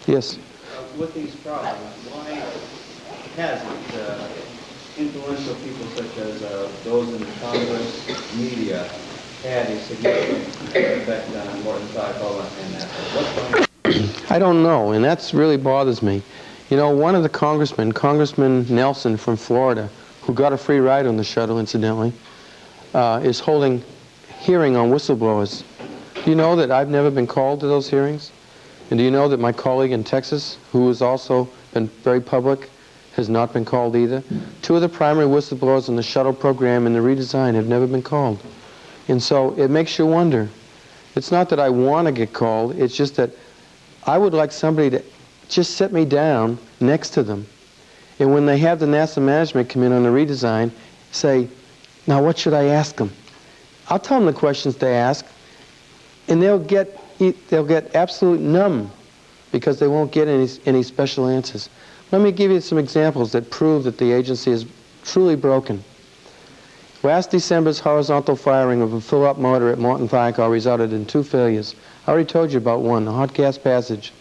Yes? With these problems, why hasn't influential people such as those in the Congress, media, had a significant effect on Morton, Thiokol, and NASA? What's going on? I don't know, and that really bothers me. One of the congressmen, Congressman Nelson from Florida, who got a free ride on the shuttle, incidentally, is holding hearing on whistleblowers. Do you know that I've never been called to those hearings? And do you know that my colleague in Texas, who has also been very public, has not been called either? 2 of the primary whistleblowers in the shuttle program and the redesign have never been called. And so it makes you wonder. It's not that I want to get called, it's just that I would like somebody to just sit me down next to them. And when they have the NASA management come in on the redesign, say, now what should I ask them? I'll tell them the questions to ask, and they'll get absolutely numb because they won't get any special answers. Let me give you some examples that prove that the agency is truly broken. Last December's horizontal firing of a fill-up motor at Morton Thiokol resulted in 2 failures. I already told you about one, the hot gas passage,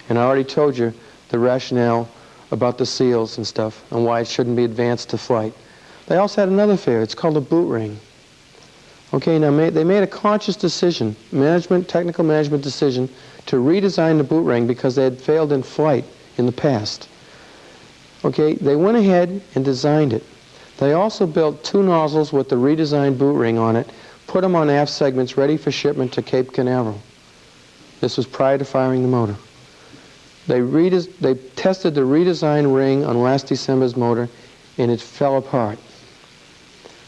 and I already told you the rationale about the seals and stuff and why it shouldn't be advanced to flight. They also had another failure. It's called a boot ring. Okay, now they made a conscious decision, technical management decision, to redesign the boot ring because they had failed in flight. in the past. Okay, they went ahead and designed it. They also built 2 nozzles with the redesigned boot ring on it, put them on aft segments ready for shipment to Cape Canaveral. This was prior to firing the motor. They tested the redesigned ring on last December's motor, and it fell apart.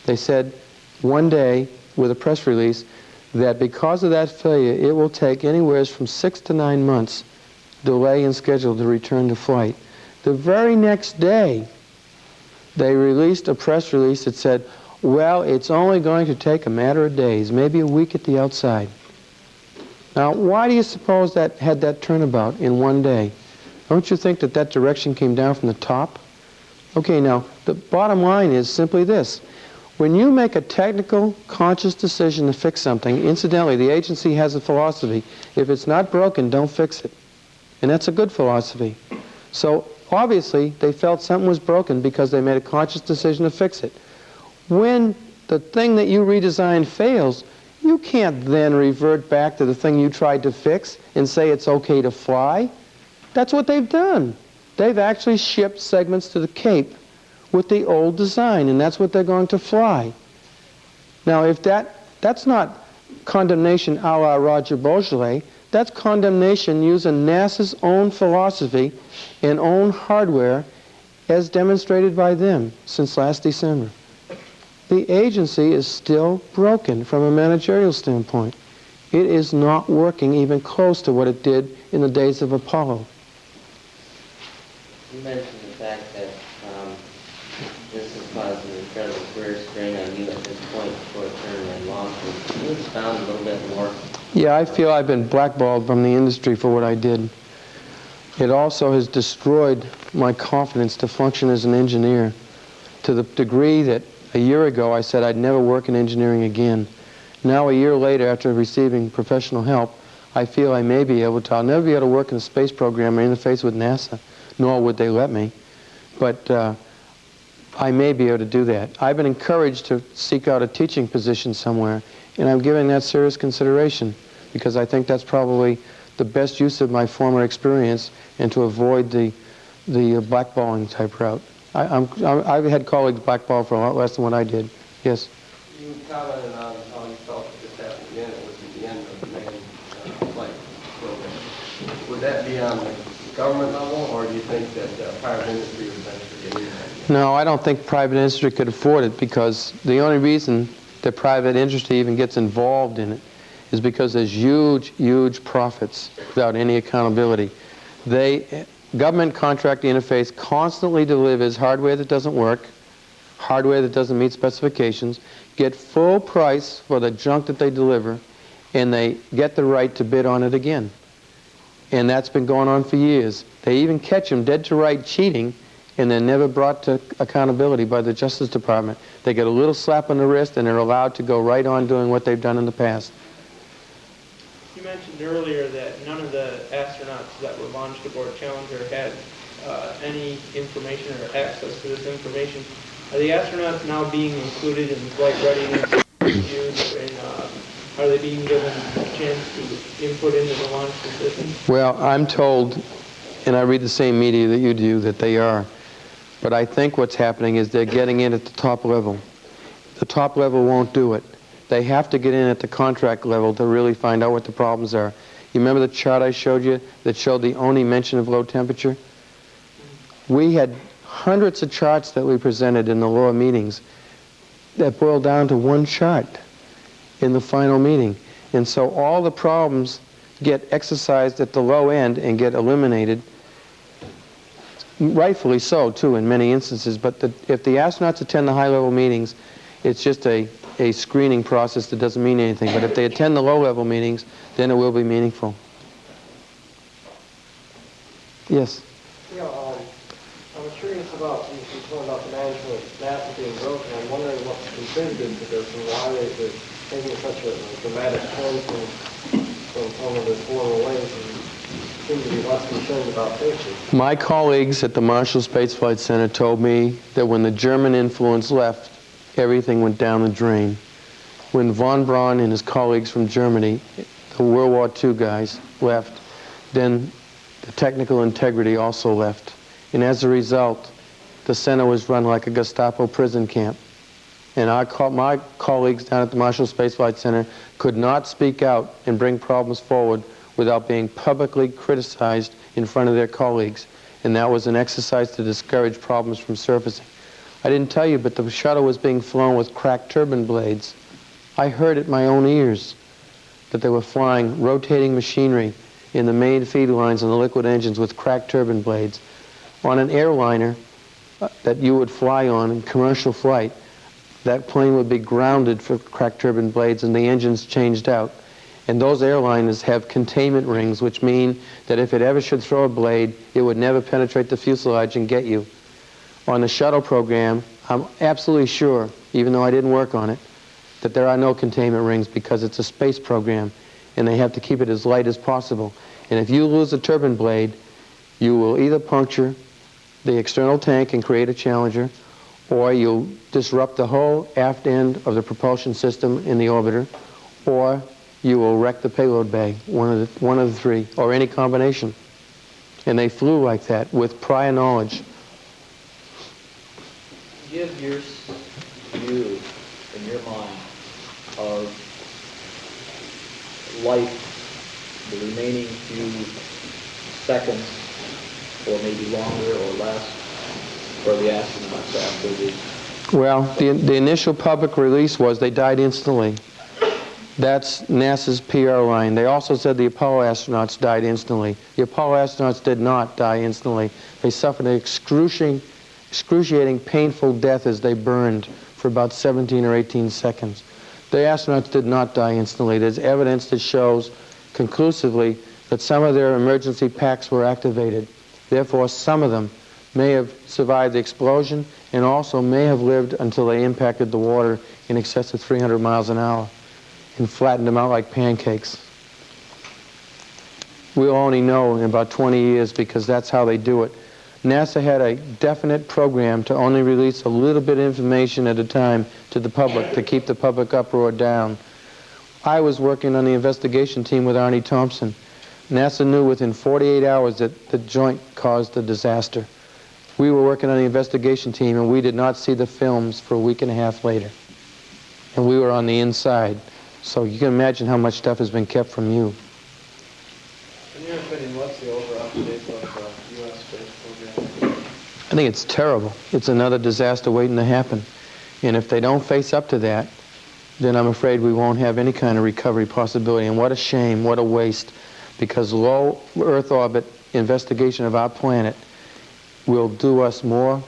They said one day, with a press release, that because of that failure, it will take anywhere from 6 to 9 months delay in schedule to return to flight. The very next day, they released a press release that said, well, it's only going to take a matter of days, maybe a week at the outside. Now, why do you suppose that had that turnabout in one day? Don't you think that that direction came down from the top? Okay, now, the bottom line is simply this. When you make a technical, conscious decision to fix something, incidentally, the agency has a philosophy. If it's not broken, don't fix it. And that's a good philosophy. So, obviously, they felt something was broken because they made a conscious decision to fix it. When the thing that you redesigned fails, you can't then revert back to the thing you tried to fix and say it's okay to fly. That's what they've done. They've actually shipped segments to the Cape with the old design, and that's what they're going to fly. Now, if that's not condemnation a la Roger Beaujolais, that's condemnation using NASA's own philosophy and own hardware as demonstrated by them since last December. The agency is still broken from a managerial standpoint. It is not working even close to what it did in the days of Apollo. You mentioned the fact that this has caused an incredible career strain on you at this point before it turned and launched. Can you expound a little bit more? Yeah, I feel I've been blackballed from the industry for what I did. It also has destroyed my confidence to function as an engineer to the degree that a year ago I said I'd never work in engineering again. Now, a year later, after receiving professional help, I feel I may be able to. I'll never be able to work in a space program or interface with NASA, nor would they let me. But I may be able to do that. I've been encouraged to seek out a teaching position somewhere, and I'm giving that serious consideration because I think that's probably the best use of my former experience and to avoid the blackballing type route. I've had colleagues blackball for a lot less than what I did. Yes? You commented on how you felt that this happened again. It was at the end of the main flight program. Would that be on the government level, or do you think that private industry would eventually get in that? No, I don't think private industry could afford it because the only reason that private industry even gets involved in it is because there's huge, huge profits without any accountability. Government contract interface constantly delivers hardware that doesn't work, hardware that doesn't meet specifications, get full price for the junk that they deliver, and they get the right to bid on it again. And that's been going on for years. They even catch them dead to right cheating, and they're never brought to accountability by the Justice Department. They get a little slap on the wrist, and they're allowed to go right on doing what they've done in the past. You mentioned earlier that none of the astronauts that were launched aboard Challenger had any information or access to this information. Are the astronauts now being included in flight readiness reviews, and are they being given a chance to input into the launch decision? Well, I'm told, and I read the same media that you do, that they are. But I think what's happening is they're getting in at the top level. The top level won't do it. They have to get in at the contract level to really find out what the problems are. You remember the chart I showed you that showed the only mention of low temperature? We had hundreds of charts that we presented in the lower meetings that boiled down to one chart in the final meeting. And so all the problems get exercised at the low end and get eliminated, rightfully so, too, in many instances. But if the astronauts attend the high-level meetings, it's just a screening process that doesn't mean anything. But if they attend the low-level meetings, then it will be meaningful. Yes? Yeah, I was curious about, you talking about the management of NASA being broken. I'm wondering what contributed to this and why they're taking such a dramatic turn from some of their former ways and seem to be less concerned about safety. My colleagues at the Marshall Space Flight Center told me that when the German influence left, everything went down the drain. When von Braun and his colleagues from Germany, the World War II guys, left, then the technical integrity also left. And as a result, the center was run like a Gestapo prison camp. And my colleagues down at the Marshall Space Flight Center could not speak out and bring problems forward without being publicly criticized in front of their colleagues. And that was an exercise to discourage problems from surfacing. I didn't tell you, but the shuttle was being flown with cracked turbine blades. I heard it my own ears that they were flying rotating machinery in the main feed lines and the liquid engines with cracked turbine blades. On an airliner that you would fly on in commercial flight, that plane would be grounded for cracked turbine blades and the engines changed out. And those airliners have containment rings, which mean that if it ever should throw a blade, it would never penetrate the fuselage and get you. On the shuttle program, I'm absolutely sure, even though I didn't work on it, that there are no containment rings because it's a space program and they have to keep it as light as possible. And if you lose a turbine blade, you will either puncture the external tank and create a Challenger, or you'll disrupt the whole aft end of the propulsion system in the orbiter, or you will wreck the payload bay, one of the three, or any combination. And they flew like that with prior knowledge. Give your view in your mind of life, the remaining few seconds, or maybe longer or less, for the astronauts after the... Well, the initial public release was they died instantly. That's NASA's PR line. They also said the Apollo astronauts died instantly. The Apollo astronauts did not die instantly. They suffered an excruciating, painful death as they burned for about 17 or 18 seconds. The astronauts did not die instantly. There's evidence that shows conclusively that some of their emergency packs were activated. Therefore, some of them may have survived the explosion and also may have lived until they impacted the water in excess of 300 miles an hour and flattened them out like pancakes. We'll only know in about 20 years because that's how they do it. NASA had a definite program to only release a little bit of information at a time to the public to keep the public uproar down. I was working on the investigation team with Arnie Thompson. NASA knew within 48 hours that the joint caused the disaster. We were working on the investigation team and we did not see the films for a week and a half later. And we were on the inside. So you can imagine how much stuff has been kept from you. In your opinion, what's the overall state of the U.S. space program? I think it's terrible. It's another disaster waiting to happen. And if they don't face up to that, then I'm afraid we won't have any kind of recovery possibility. And what a shame, what a waste, because low Earth orbit investigation of our planet will do us more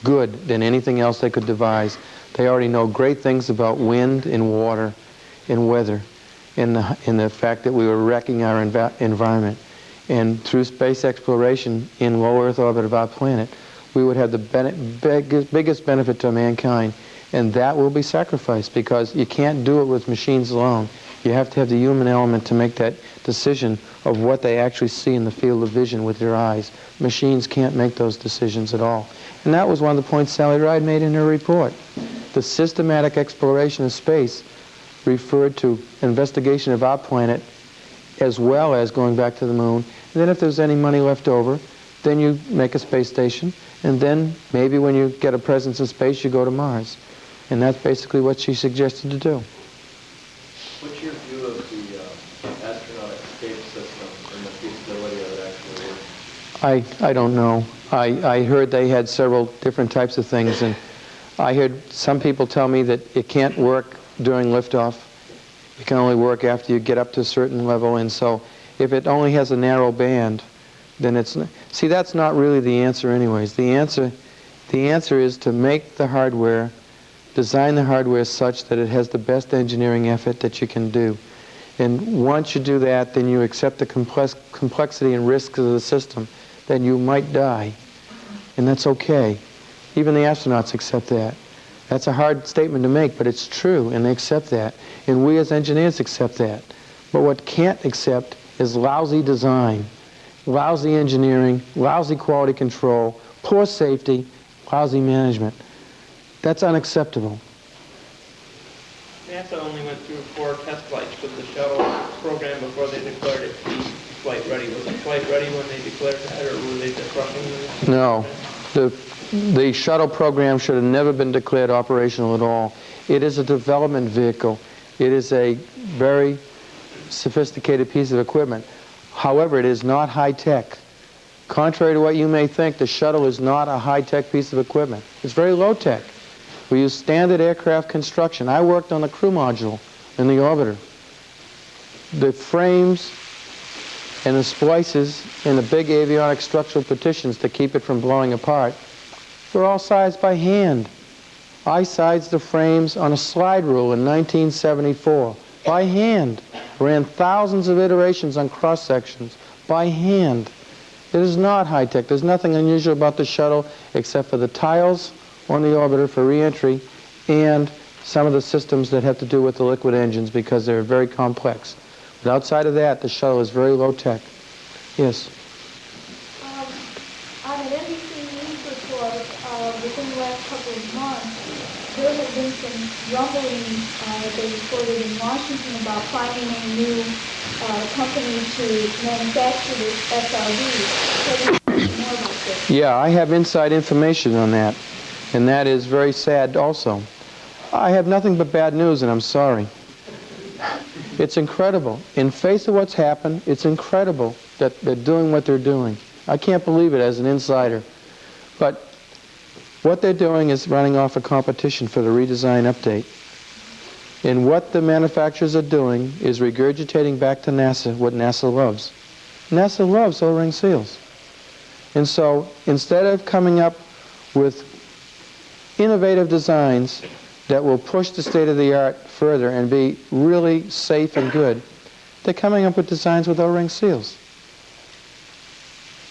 good than anything else they could devise. They already know great things about wind and water and weather and the fact that we were wrecking our environment. And through space exploration in low Earth orbit of our planet, we would have the biggest benefit to mankind. And that will be sacrificed because you can't do it with machines alone. You have to have the human element to make that decision of what they actually see in the field of vision with their eyes. Machines can't make those decisions at all. And that was one of the points Sally Ride made in her report. The systematic exploration of space referred to investigation of our planet as well as going back to the moon. And then if there's any money left over, then you make a space station. And then maybe when you get a presence in space, you go to Mars. And that's basically what she suggested to do. What's your view of the astronaut escape system and the feasibility of it actually working? I don't know. I heard they had several different types of things, and I heard some people tell me that it can't work during liftoff. It can only work after you get up to a certain level, and so if it only has a narrow band, then it's... See, that's not really the answer anyways. The answer is to make the hardware, design the hardware such that it has the best engineering effort that you can do. And once you do that, then you accept the complexity and risks of the system. Then you might die, and that's okay. Even the astronauts accept that. That's a hard statement to make, but it's true, and they accept that. And we as engineers accept that. But what can't accept is lousy design, lousy engineering, lousy quality control, poor safety, lousy management. That's unacceptable. NASA only went through 4 test flights with the shuttle program before they declared it peaked. flight ready? Was it flight ready when they declared that, or were they just rushing it? No. The shuttle program should have never been declared operational at all. It is a development vehicle. It is a very sophisticated piece of equipment. However, it is not high-tech. Contrary to what you may think, the shuttle is not a high-tech piece of equipment. It's very low-tech. We use standard aircraft construction. I worked on the crew module in the orbiter. The frames and the splices and the big avionic structural partitions to keep it from blowing apart were all sized by hand. I sized the frames on a slide rule in 1974 by hand. Ran thousands of iterations on cross-sections by hand. It is not high-tech. There's nothing unusual about the shuttle except for the tiles on the orbiter for re-entry and some of the systems that have to do with the liquid engines because they're very complex. But outside of that, the shuttle is very low-tech. Yes? On an NBC News report within the last couple of months, there have been some rumblings that they reported in Washington about finding a new company to manufacture this SRB. Tell me more about this. Yeah, I have inside information on that, and that is very sad also. I have nothing but bad news, and I'm sorry. It's incredible. In face of what's happened, it's incredible that they're doing what they're doing. I can't believe it as an insider. But what they're doing is running off a competition for the redesign update. And what the manufacturers are doing is regurgitating back to NASA what NASA loves. NASA loves O-ring seals. And so instead of coming up with innovative designs that will push the state-of-the-art further and be really safe and good, they're coming up with designs with O-ring seals.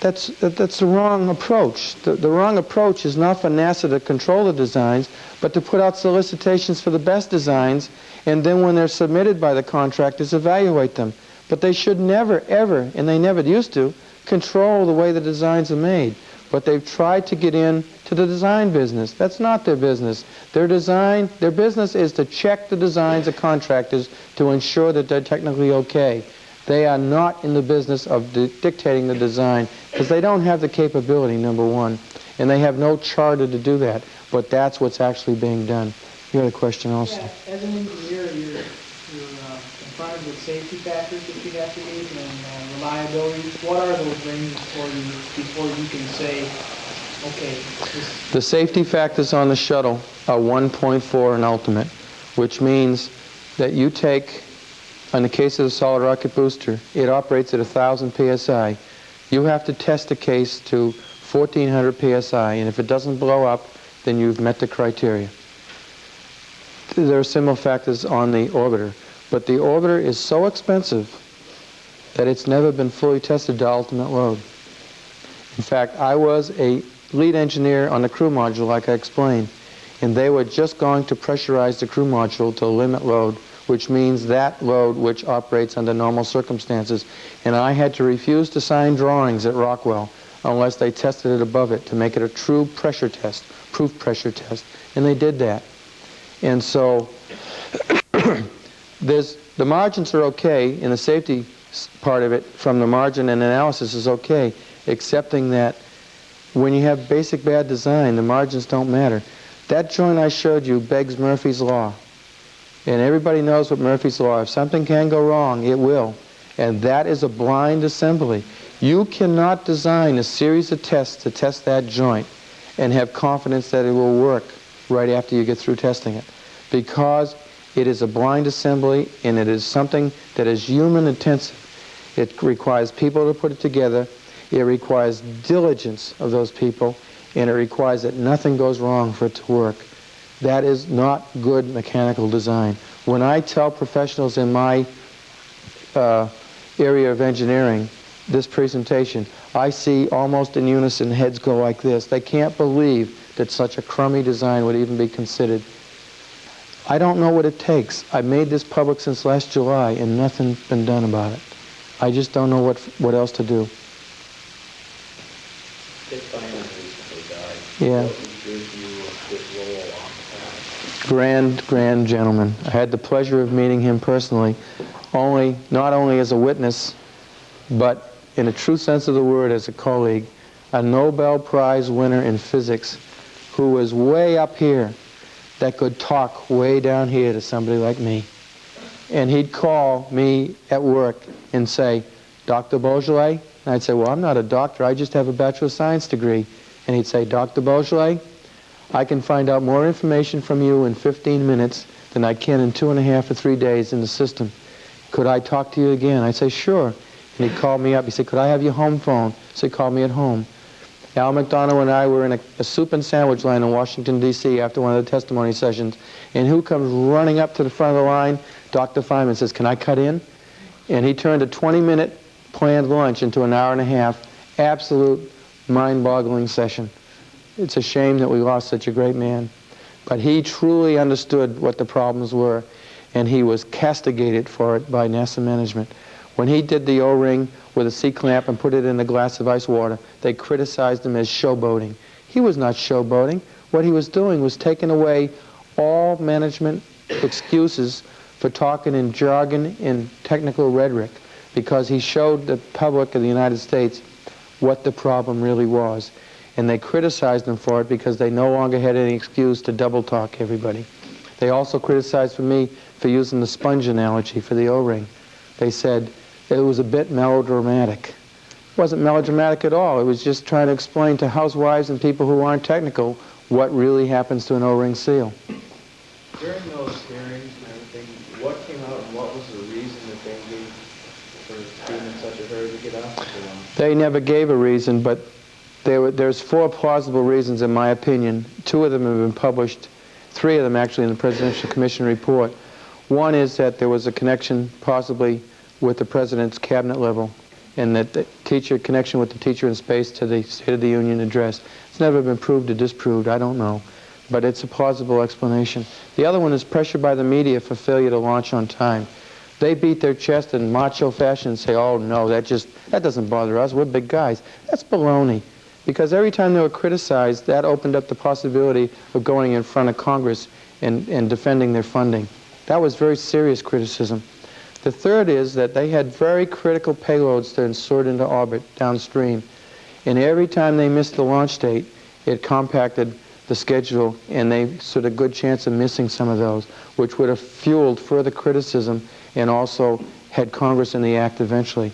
That's the wrong approach. The wrong approach is not for NASA to control the designs, but to put out solicitations for the best designs, and then when they're submitted by the contractors, evaluate them. But they should never, ever, and they never used to, control the way the designs are made. But they've tried to get into the design business. That's not their business. Their business is to check the designs of contractors to ensure that they're technically okay. They are not in the business of dictating the design because they don't have the capability, number one, and they have no charter to do that. But that's what's actually being done. You had a question also. Yeah, as an engineer, you're confronted with safety factors that you have to meet and reliability. What are those ranges for you before you can say, okay, the safety factors on the shuttle are 1.4 and ultimate, which means that you take, in the case of the solid rocket booster, it operates at 1,000 psi. You have to test the case to 1,400 psi, and if it doesn't blow up, then you've met the criteria. There are similar factors on the orbiter, but the orbiter is so expensive that it's never been fully tested to ultimate load. In fact, I was a lead engineer on the crew module, like I explained, and they were just going to pressurize the crew module to limit load, which means that load which operates under normal circumstances. And I had to refuse to sign drawings at Rockwell unless they tested it above it to make it a true pressure test, proof pressure test. And they did that. And so the margins are okay, and the safety part of it from the margin and analysis is okay, excepting that when you have basic bad design, the margins don't matter. That joint I showed you begs Murphy's Law. And everybody knows what Murphy's Law is. If something can go wrong, it will. And that is a blind assembly. You cannot design a series of tests to test that joint and have confidence that it will work right after you get through testing it. Because it is a blind assembly and it is something that is human intensive. It requires people to put it together. It requires diligence of those people, and it requires that nothing goes wrong for it to work. That is not good mechanical design. When I tell professionals in my area of engineering this presentation, I see almost in unison heads go like this. They can't believe that such a crummy design would even be considered. I don't know what it takes. I made this public since last July and nothing's been done about it. I just don't know what else to do. Yeah. Grand gentleman. I had the pleasure of meeting him personally, not only as a witness, but in a true sense of the word, as a colleague, a Nobel Prize winner in physics who was way up here that could talk way down here to somebody like me. And he'd call me at work and say, Dr. Beaujolais? And I'd say, well, I'm not a doctor, I just have a Bachelor of Science degree. And he'd say, Dr. Beaujolais, I can find out more information from you in 15 minutes than I can in 2.5 or 3 days in the system. Could I talk to you again? I'd say, sure. And he'd call me up. He said, could I have your home phone? So he'd call me at home. Al McDonough and I were in a soup and sandwich line in Washington, D.C. after one of the testimony sessions. And who comes running up to the front of the line? Dr. Feynman says, can I cut in? And he turned a 20-minute planned lunch into an hour and a half. Absolute mind-boggling session. It's a shame that we lost such a great man. But he truly understood what the problems were, and he was castigated for it by NASA management. When he did the O-ring with a C-clamp and put it in a glass of ice water, they criticized him as showboating. He was not showboating. What he was doing was taking away all management excuses for talking in jargon and technical rhetoric, because he showed the public of the United States what the problem really was. And they criticized him for it because they no longer had any excuse to double talk everybody. They also criticized me for using the sponge analogy for the O-ring. They said it was a bit melodramatic. It wasn't melodramatic at all. It was just trying to explain to housewives and people who aren't technical what really happens to an O-ring seal. During those hearings and everything, what came out and what was the reason that they gave for being in such a hurry to get off the lawn? They never gave a reason, but there's 4 plausible reasons in my opinion. 2 of them have been published, 3 of them actually in the Presidential Commission report. One is that there was a connection possibly with the President's cabinet level, and that the connection with the teacher in space to the State of the Union address. It's never been proved or disproved, I don't know. But it's a plausible explanation. The other one is pressure by the media for failure to launch on time. They beat their chest in macho fashion and say, oh no, that doesn't bother us, we're big guys. That's baloney. Because every time they were criticized, that opened up the possibility of going in front of Congress and defending their funding. That was very serious criticism. The third is that they had very critical payloads to insert into orbit downstream. And every time they missed the launch date, it compacted the schedule, and they stood a good chance of missing some of those, which would have fueled further criticism and also had Congress in the act eventually.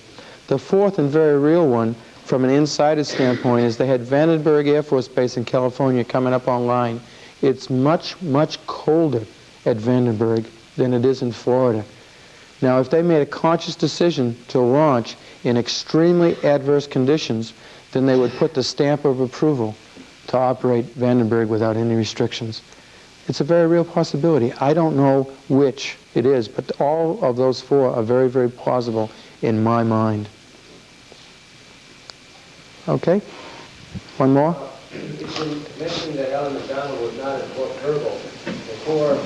The fourth and very real one, from an insider standpoint, is they had Vandenberg Air Force Base in California coming up online. It's much, much colder at Vandenberg than it is in Florida. Now, if they made a conscious decision to launch in extremely adverse conditions, then they would put the stamp of approval to operate Vandenberg without any restrictions. It's a very real possibility. I don't know which it is, but all of those 4 are very, very plausible in my mind. Okay? One more? It's been mentioned that Alan McDonald was not at Fort Verbal before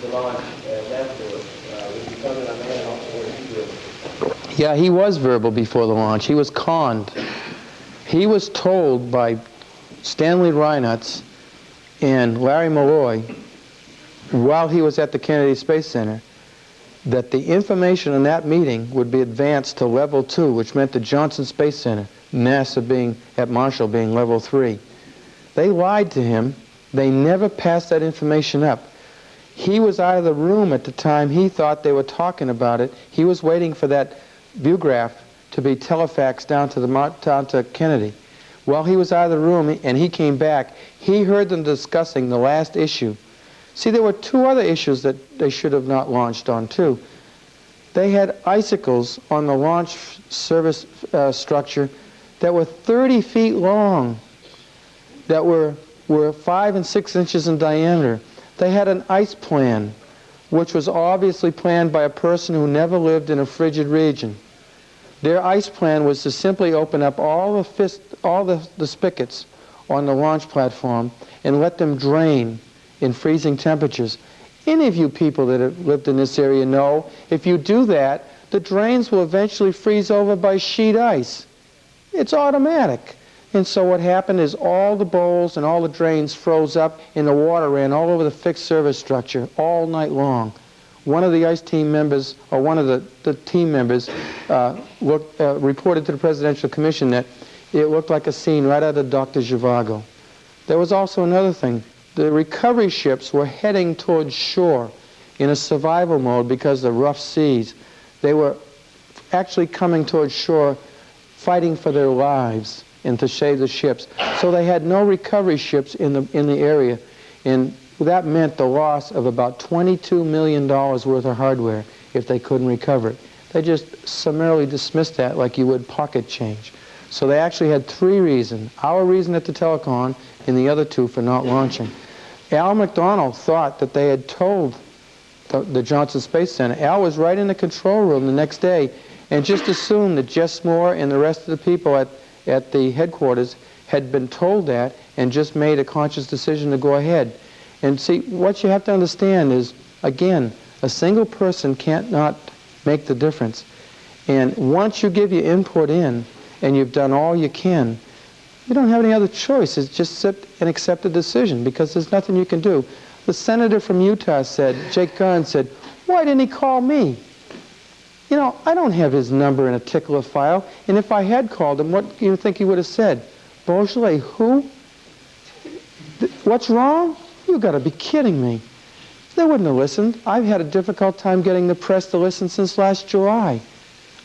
the launch and afterwards. Would you comment on that and also what he did? Yeah, he was verbal before the launch. He was conned. He was told by Stanley Reinhardt and Larry Malloy, while he was at the Kennedy Space Center, that the information in that meeting would be advanced to level 2, which meant the Johnson Space Center, NASA being at Marshall being level 3. They lied to him. They never passed that information up. He was out of the room at the time he thought they were talking about it. He was waiting for that viewgraph to be telefaxed down to Kennedy. While he was out of the room and he came back, he heard them discussing the last issue. See, there were 2 other issues that they should have not launched on, too. They had icicles on the launch service structure that were 30 feet long, that were 5 and 6 inches in diameter. They had an ice plan, which was obviously planned by a person who never lived in a frigid region. Their ice plan was to simply open up all the spigots on the launch platform and let them drain in freezing temperatures. Any of you people that have lived in this area know if you do that, the drains will eventually freeze over by sheet ice. It's automatic. And so what happened is all the bowls and all the drains froze up and the water ran all over the fixed service structure all night long. one of the ICE team members, or one of the team members, reported to the Presidential Commission that it looked like a scene right out of Dr. Zhivago. There was also another thing. The recovery ships were heading towards shore in a survival mode because of the rough seas. They were actually coming towards shore, fighting for their lives and to save the ships. So they had no recovery ships in the area, and that meant the loss of about $22 million worth of hardware if they couldn't recover it. They just summarily dismissed that like you would pocket change. So they actually had three reasons. Our reason at the Thiokol and the other two for not launching. Al McDonald thought that they had told the Johnson Space Center. Al was right in the control room the next day and just assumed that Jess Moore and the rest of the people at the headquarters had been told that and just made a conscious decision to go ahead. And see, what you have to understand is, again, a single person can't not make the difference. And once you give your input in and you've done all you can, you don't have any other choice. It's just sit and accept the decision because there's nothing you can do. The senator from Utah said, Jake Garn said, why didn't he call me? You know, I don't have his number in a tickler file, and if I had called him, what do you think he would have said? Beaujolais, who? What's wrong? You've got to be kidding me. They wouldn't have listened. I've had a difficult time getting the press to listen since last July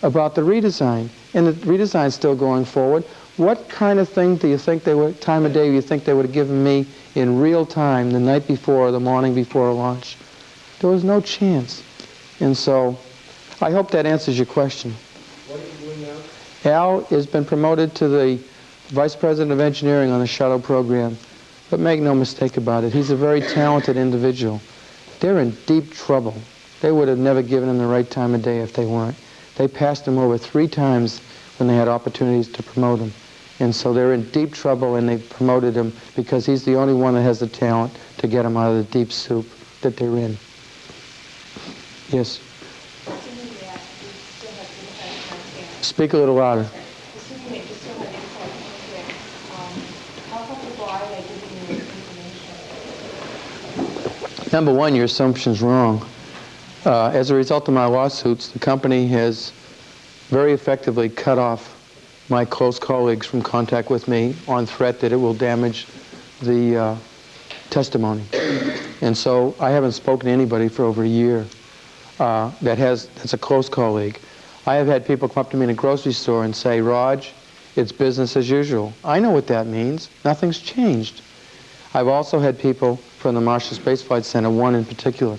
about the redesign, and the redesign's still going forward. What kind of thing do you think they would, time of day do you think they would have given me in real time the night before or the morning before launch? There was no chance. And so I hope that answers your question. What are you doing now? Al has been promoted to the Vice President of Engineering on the Shuttle program. But make no mistake about it, he's a very talented individual. They're in deep trouble. They would have never given him the right time of day if they weren't. They passed him over 3 times when they had opportunities to promote him. And so they're in deep trouble, and they promoted him because he's the only one that has the talent to get them out of the deep soup that they're in. Yes? Speak a little louder. Number one, your assumption's wrong. As a result of my lawsuits, the company has very effectively cut off my close colleagues from contact with me on threat that it will damage the testimony. And so I haven't spoken to anybody for over a year that's a close colleague. I have had people come up to me in a grocery store and say, Raj, it's business as usual. I know what that means. Nothing's changed. I've also had people from the Marshall Space Flight Center, one in particular,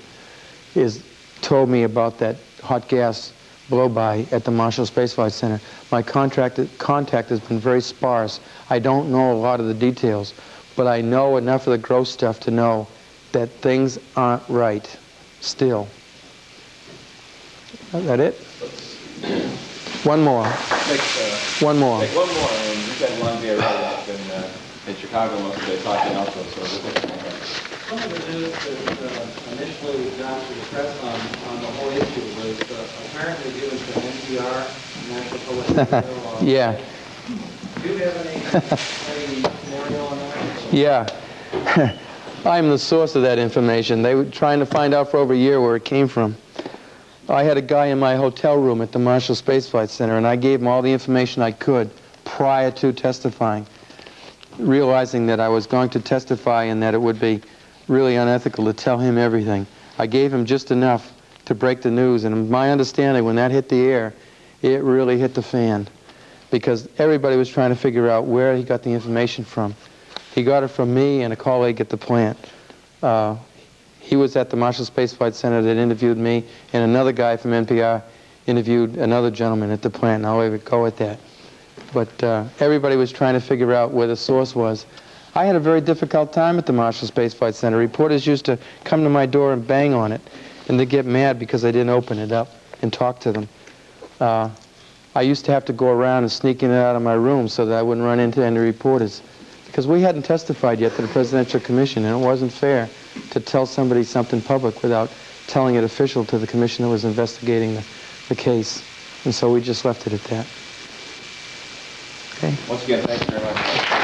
told me about that hot gas blow-by at the Marshall Space Flight Center. My contact has been very sparse. I don't know a lot of the details, but I know enough of the gross stuff to know that things aren't right still. Is that it? One more. One more. Take one more, and you've got a long day already. I've been in Chicago most of the day talking also, so we'll take one more. One of the news that initially was not to the press on the whole issue was apparently given to NPR, National Public Radio. Yeah. Do you have any memorial on that? Yeah. I'm the source of that information. They were trying to find out for over a year where it came from. I had a guy in my hotel room at the Marshall Space Flight Center, and I gave him all the information I could prior to testifying, realizing that I was going to testify and that it would be really unethical to tell him everything. I gave him just enough to break the news, and my understanding, when that hit the air, it really hit the fan, because everybody was trying to figure out where he got the information from. He got it from me and a colleague at the plant. He was at the Marshall Space Flight Center that interviewed me, and another guy from NPR interviewed another gentleman at the plant, and I'll leave it go at that. But everybody was trying to figure out where the source was. I had a very difficult time at the Marshall Space Flight Center. Reporters used to come to my door and bang on it, and they'd get mad because I didn't open it up and talk to them. I used to have to go around and sneak in and out of my room so that I wouldn't run into any reporters, because we hadn't testified yet to the Presidential Commission, and it wasn't fair to tell somebody something public without telling it official to the commission that was investigating the case. And so we just left it at that. Okay. Once again, thanks very much.